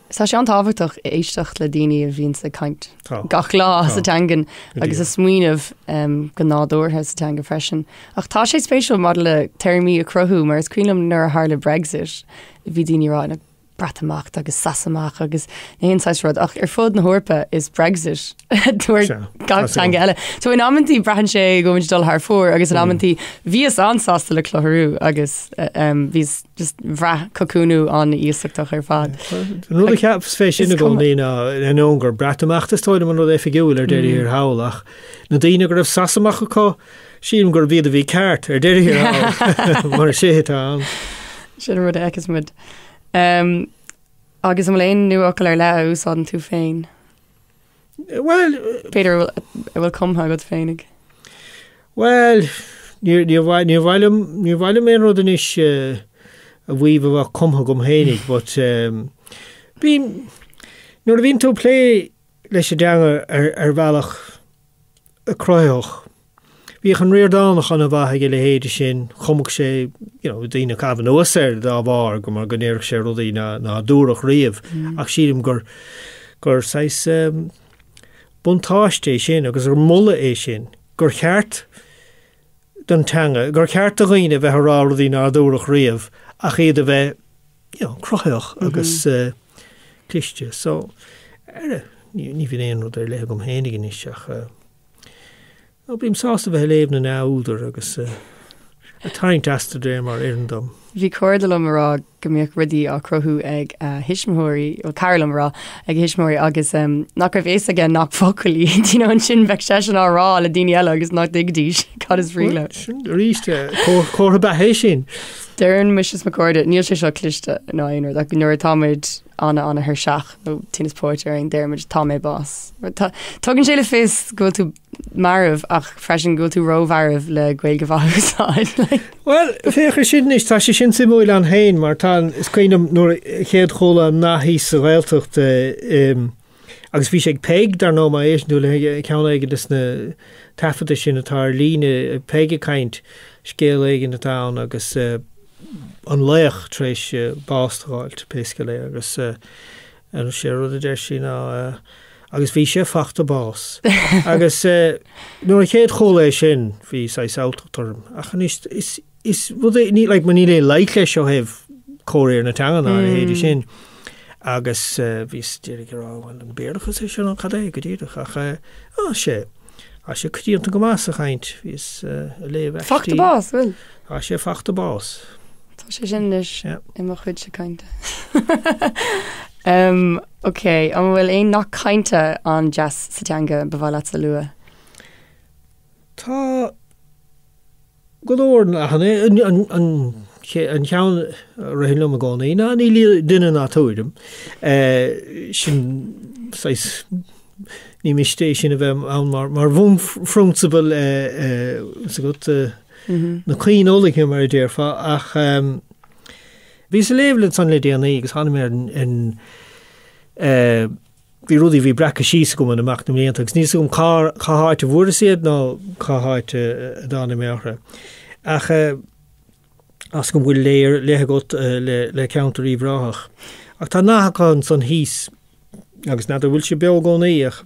Tá sé an táhairteach éisteach le daoine a bhíonn sa caint. Gach lá sa teangan agus a smuoinmh go nádúirthe sa teanga freisin. Ach tá sé spéisiúil mar le teirmí a cruthú mar is cuilam nar a thar le Brexit bhí daoine rána bratamach agus sasamach agus néonsáis rud ach ar fud na hórpa is Brexit dúir gach teanga eile. So in ammantí brahan sé go muid dul thar fór agus in ammantí bhíos ansásta le chlóthú agus bhís just bhra cocúnú an íosachtach ar fad. Nu a ceap fé sin go lína an óngur bratamachtas tóid man rud éfigiúil ar déirí ar hálach. Na daoine gur raibh sasamach acu sílim gur bhíad a bhí ceart ar déirí ar hál mar sétá an. Sin rud echas mud. Agus am léon nuachil ar le úsáidan tú féin. Well, Peter bhfuil cumtha go féinnig. Well, ní bhhaile mé rud an is a bhuiomh bh cumtha gom hénig, but nuair a bhíonn tú plé leis a deanga ar bhealach a croitheach. Bhí an riordánach an a bhaithe le héidir sin chumach sé daoine cabhan ósir dá bhar go mar gnéirh sé rudaí ná dúrach riamh ach sílim gur sais buntáiste sin agus gur mulla é sin gur cheart don teanga gur cheart a ghaoine bheith rá rudaí ná dúrach riamh ach iad a bheith croitheach agus cliste. So ní bhíon éon rud ar le gom hénig in isteach bím sásta bheith léimh na údar agus a taint asta dé mar irndom. Bhí cuairdalam rá go mbeadh rudaí á cruthú ag hisismóirí ó cairlam rá ag hisismóirí agus nach raibh éas aige nach focailí an sin bheith sé an árá le daoine eile agus nach digdíis cad is riile. Ríiste cótha bethe sin. Dearann mis na cóirde níl sé seo cliste ná aonar ag nuair táid anna thir seach nó tínas póirte ar an déirmid tá mé bás. Tugann sé le fés go tú marmh ach freisin go tú rómharmh le Gaeilge bhaúsáid. Well, féchar sin is tá sé sin simúil an hain mar tá is cuiinem nuair chéad chola náthí sa Ghaeltacht agus bhí sé ag peig dar nó éis nú le ceanna aige is na tafada sin atá líne peige caint scéal aige na tán agus an leach treis bástáilt péisce le agus an sé rud a déir sin agus bhí sé fachta bás. Agus nuair chéad chola sin bhí sáiltarm achan is ní le man ní le leit leis seo heh cóiríar na teangan a héidir sin agus bhís déirigh ráhfuil an béarachas é sin an cadé go dtíadach ach sé chutíanta go más a chaint hís léomh Fachta bás bhfuil? Sé fachta bás. Tá sé sin leis i mar chuid se cainte. Ok, an bhfuil é nach cainte an jazz sa teanga bhfuil leatsa lua. Tá godóir an cheann rahilm a gánaí ná ní duine ná tuairim sin ní misté sin a bheith an mar bhún frúntabal sa go na chuoinolaigh mar déirfa ach bhí sa léomhlann san le déanaí agus hána mé bhí rudí bhí brecha síos go man amach na mléanta agus níos gom cáthailte bhuair siad ná cáthailte dána méachra ach as go bhfuil léir lethe got le counterí bhráthach ach tá náthachán san híos agus nadidir bhfuil sé beag gánaíach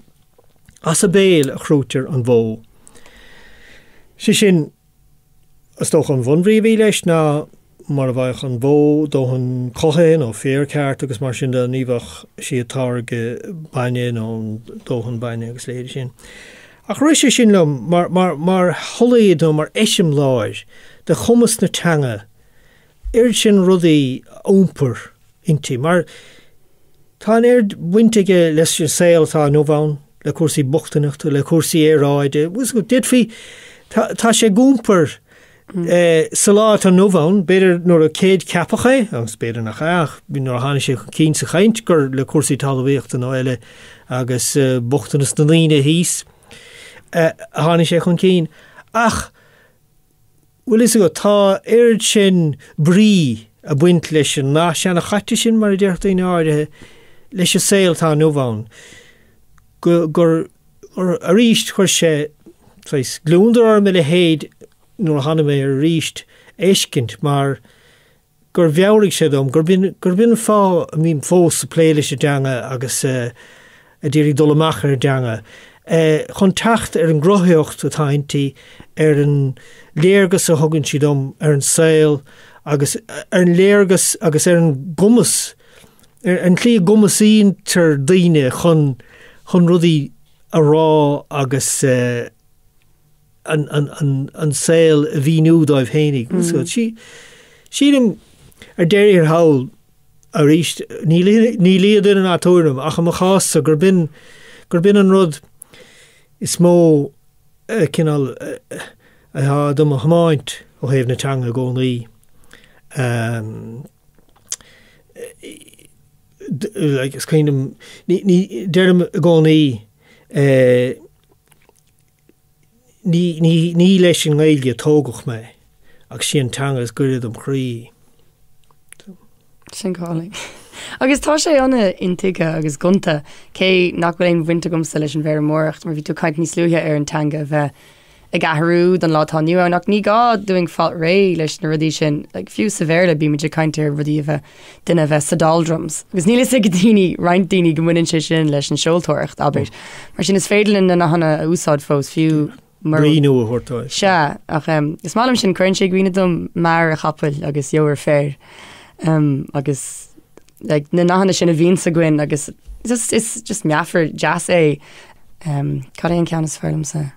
as a béal a chrútear an bhó. Sin as tóch an bhunbhrí leis ná mar a bhaich an bhó dó an cothain ó féarceart agus mar sin de níomhach si atáige baine nó dó an baine agus léidir sin. Ach rois sé sin lom mar tholaíad nó mar éisiom láir de chumas na teanga sin rudaí ómper intí mar tá bhaintige leis sin saoil tá nóbhain le cuasaí bochtanachta le cuasaí éráide bhs go ditfhí tá sé gúmper sa lá an nóbhain beidir nuair a céad ceapacha agus beidir nach ach bí nuair a hána sé cín sa chaint gur le cuasaí talmhaíochta nó eile agus bochtanas na líne híos a hána sé chun cín ach bhfuil is go tá sin brí a buint leis sin ná seanna chaite sin mar a deirta in áirithe leis a saoil tá nóbhain gur a ríist chuir sé glúndar me le héad nuair a hána mé a ríist éiscint mar gur bheabhraigh sé dom gur bin fá a mín fós sa pléile sé deanga agus a ddíirí dul amach ar deanga chun techt ar an grothaíocht atá intí ar an léargas a thugann siad dom ar an saoil agus ar an léargas agus ar an gummas an clí gummasín tar daoine chun rudaí a rá agus an saoil a bhíú dáibh hénig. So siadm ar déir hail a ríist ní líad in an átóirm ach am chása gur bin an rud is mó cinál a dom a hamáint ó héamh na teanga gcónaí like it's kind of derm goni ní leis an Gaeilge tógach me ach sin tangas gurid am chrí. Sin cáling. Agus tá sé anna intige agus gunta cé nachfuil éon bhainte gom sa leis an bhéir móracht mar bhí tú caiint níos luúthe ar an tanga bheith a gahrú don látá nua nach ní gá doing falt ré leis na rudí sin fiú sa bhéirla bí muidir caiintear rudí bheith duine bheith sa daldrums. Agus níla sa go daoine roiint daoine go muinn sé sin leis an seoltóireacht albert. Mar sin is féidirlinn na hanna a úsáid fós fiú Bríú a thuirtáid. Se ach is málam sin chuann sé ghuiine dom mar a chapfuil agus jóar fér agus na nachhanna sin a bhín sa ghuiin agus is just meafar jazz é cad éon ceannas fearlam sa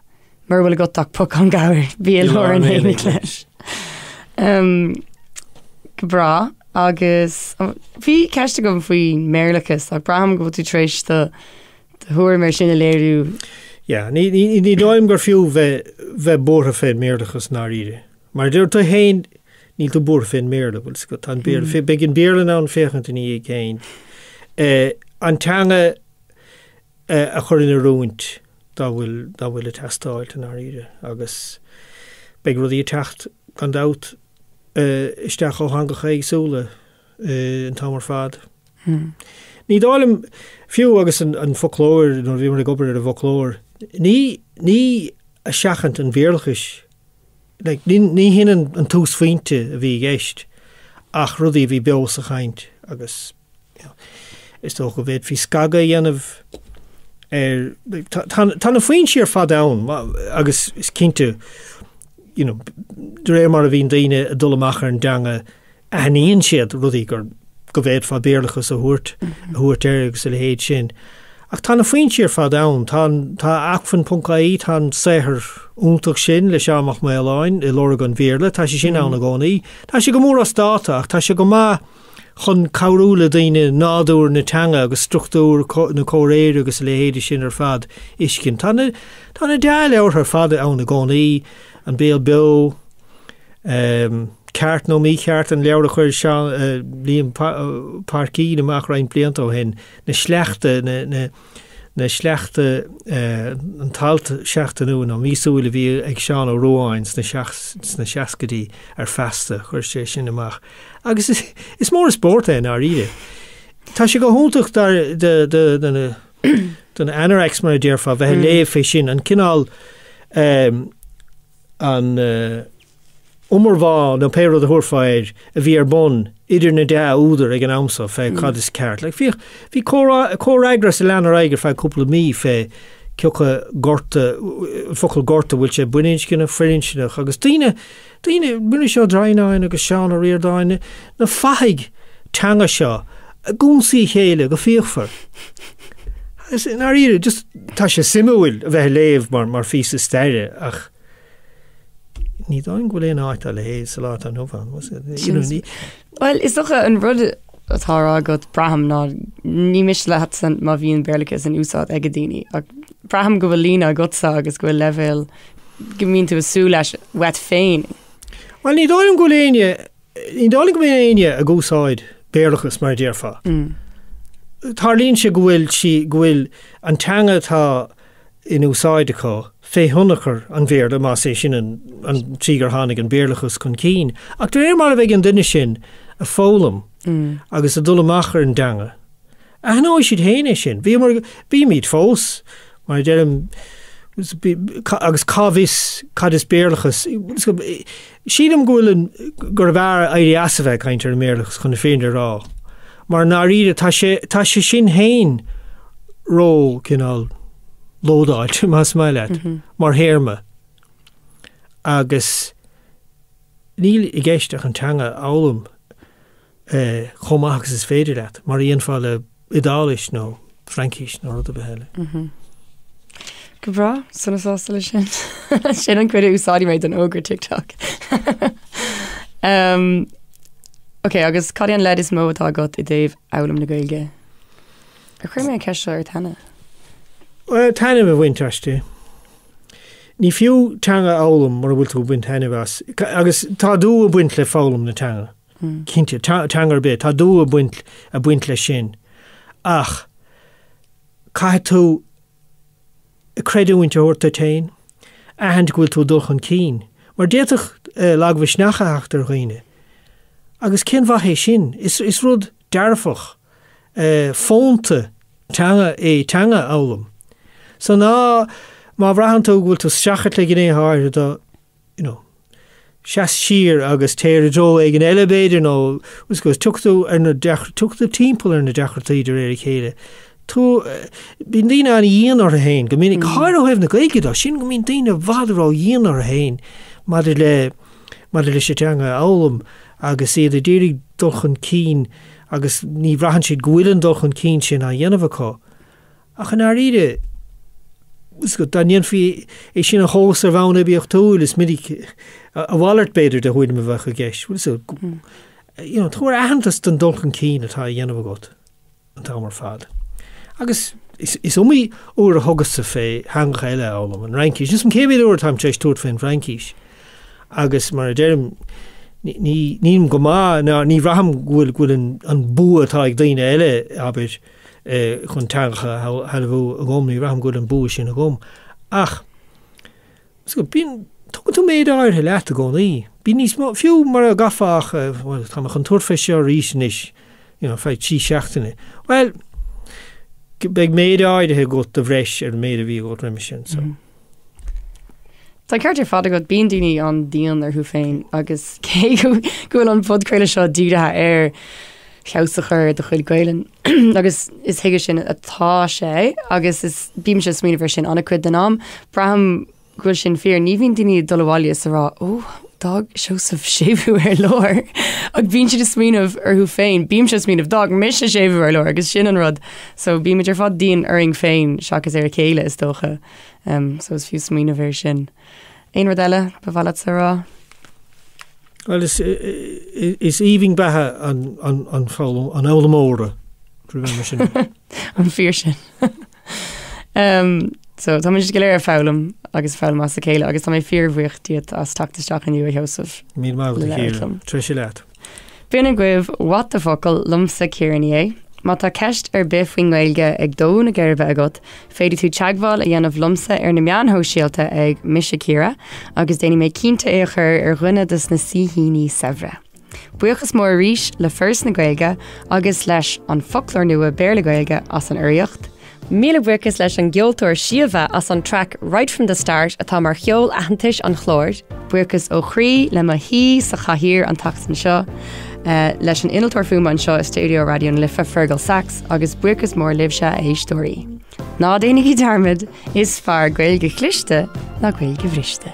mar bhfuil go ach puc an gabhar bhíal thóir an hénig leis. Bra agus bhí ceiste go faoi méirlachas ach braham go tú trééis de thuair mar sin a léirú. Ja, ní dáim gur fiú bheith bortha féin méirlachas ná ide. Mar dúir tú héin níl tú bortha féin méirlach bhfuil go tan béir fé begin béirlan an féchant in í céin. An teanga a chur in a rúint dá bhfuil a testáilt ná ide agus beg rudí a techt gan dát isteach ó hangach éagsúla an tamar fad. Ní dálim fiú agus an Fhoclóir nó bhí mar a gobar a Fhoclóir. Ní a seachant an bhéarlachas. Ní hinan an tús faointe a bhí gceist ach rudí bhí beos a chaint agus is tó go bhéad hí scaga dhéanamh tá na faoin siar fad ann agus is cinnte de réir mar a bhíon daoine a dul amach ar an deanga a haíonn siad rudí gur go bhéad fá béarlachas a thuairt agus a le héad sin. Ach tá na faoin siar fad ann tá achfan puncaí tá séthir úntaach sin le seamach méáin i lora an bhéarla tá sé sin anna gánaí. Tá sé go mór as dáta ach tá sé go má chun cabhrúla daoine nádúr na teanga agus struchtúr na córéir agus le héidir sin ar fad iscin. Tána deile ar fada ann na gcónaí an béal beo ceart nó mí ceart an leabhar chuir se líon parcí amach rain bliant ó hen na sleachta na sleachta an talta seachtainú nó mísúla bhí ag seán ó róáins na seacadí ar festa chuir sé sin amach. Agus is mór sport á ide. Tá sé go húntaach den anorex mar dearfa bheit léh fé sin an cinál an umarhá nó péir a thuirfáir a bhí ar bon idir na de údar ag an amsa fé cad is ceart. Bhí córáigras a leanar aiger fé cúpla mí fé ceocha gorta focail gorta bhfuil sé buinint cinna friintsinach agus daoine buna seo draáin agus seán a riordáine na faigh teanga seo a gúnsaí chéile go fíochfar. Nar ire just tá sé simúil a bheith léamh mar fí sa steire ach ní dáin go léon áit le héad sa lá an nóhan. Well, is doch an rud atá agat braham ná ní mis leat san má bhíon bearlachas an úsáid ag daoine. Ach braham go bhfuil lína agutsa agus go bhfuil leibhéil gomín tú asú leis wet féin. Well, ní dáin go léine a gúsáid bearlachas mar dearfa. Tarlíonn sé go bhfuil an teanga tá in úsáideá fé thunnachar an bhéarla má sé sin an trígar tháinig an bearlachas chun cín. Ach tar mar a bheith an duine sin a fólam agus a dulamachar an deanga. A hanóid siad héine sin. Bhí míad fós mar dearm agus cad is bearlachas. Siadam gohfuil gur bhar éirí asabheith caintear an bearlachas chun féidir rá. Mar ná ide tá sé sin héin ró cinál lódáilt más maiile mar héirme agus níl I gceisteach an teanga álam chomachgus is féidir leat mar íonfáile idális nó Frankis nó rud a behéile. Go bra sunnasásta lei sin sin an cuidir úsáidí méid an ógur TikTok. Ok, agus cadíon leid is mó atá agat I dtaobh eaglam na Gaeilge. A chuir mé an ceiste ar taine? Taine a bhainteiste. Ní fiú teanga álam mar bhfuil tú buint taine bheas. Agus tá dú a buint le fálam na teanga. Cinnte teangar be, tá dú a buint le sin. Ach, caithe tú a creidúinte orta tain, a hand gwyl tú dulch an cín. Mar déitach lagmh sneachaach ar ghaoine. Agus cin bhaithé sin, is rud dearfach fónta teanga álam. So ná má bhrahan tú gwyl tú seachat le gné háir do, seas sír agus téir dro ag an elevator nó tuchtú tuchtú timppla ar na dechartaíidir ar chéile. Tú bín daine an dhéon ar a hain, go minic cháir ó hebh na Gaeilge sin go mín daine bhadar ó dhéon ar a hain maidir le sé teanga álam agus iad a déirigh dulchan cín agus ní bhrahan siad ghuiilean dulchan cín sin a dhéanamh acu. Ach an ide daníon fi é sin a hós ar bhana bíocht túil is minic a bhallart beidir de chuid me bheith a gceis. Tuair ahantas den dulchan cín atá dhéanamh agat an tá mar fad. Agus is umí úr a thugus sa fé hang eile álam an Frankis. Just an céimiid úr tam teéis túirt féin Frankis. Agus mar a déirm ní go má ní bhraham ghuiil an bú atá ag daine eile aber chun teancha heilbhú a gom ní bhraham ghuiil an bú sin a gom. Ach, bín tú méid áir leat a gcónaí. Bín níos fiú mar a gafaach tá chun tuairfa seo ríis feit tí seachtainna. Well, beg méid áidethe go a bhreis ar méid a bhí go riimi sin. Tá ceirtear fada go bíon daoine an díon ar thu féin agus cé gohfuil an podchraoladh seo díirithe ar cheadú de chuid Gailen agus is hiige sin atá sé agus is bím se smíanamh ver sin anna chuid den am braham gohfuil sin fear ní bhíon daoine doláile sa rá dag Seosamh sébhú ar lór ag bíon si de smíanamh ar thu féin bím se smíanamh dag mis a sébhú ar lór agus sin an rud so bím idir fad díon aring féin seachas ar chéile is dócha so is fiú smíanamh ver sin. Ein rud eile bhhaile sa rá? Well, is even bethe an fálam an álamóra. An fear sin. So tá muid go léir fálam agus fálam as a chéile, agus tá mé fearmhuiocht as tactaisteach aniu a Seosamh. Mí máil chéile, treisi leat. Bíonna gcuibh what the focail lumsa Ciara Ní É. Má tá ceist bith faoin Gaeilge ag dó na ggéirbh agat, féidir tú teagháil a dhéanamh lumsa na meánthó síalta ag mise Ciara, agus déanaine mé cínta é a chur rinne dus na síhíní sehre. Buchas mór ríis le first na Gaeilge agus leis an Fhoclóra Nua Béarla-Gaeilge as an uiriocht. Míle buchas leis an Eagarthóir Sinsearach as an track right from the start atá mar cheol ahantais an chlór, buchas ó chrí le mhaith sa chathír an taxan seo, leis an inaltóir fuama an seo i Studio Radio an Lifa Fergal Sax agus buchas mór libse a históí. Ná déananig í darmid is fearr Gaeilge chlichte na Gaeilge bhriste.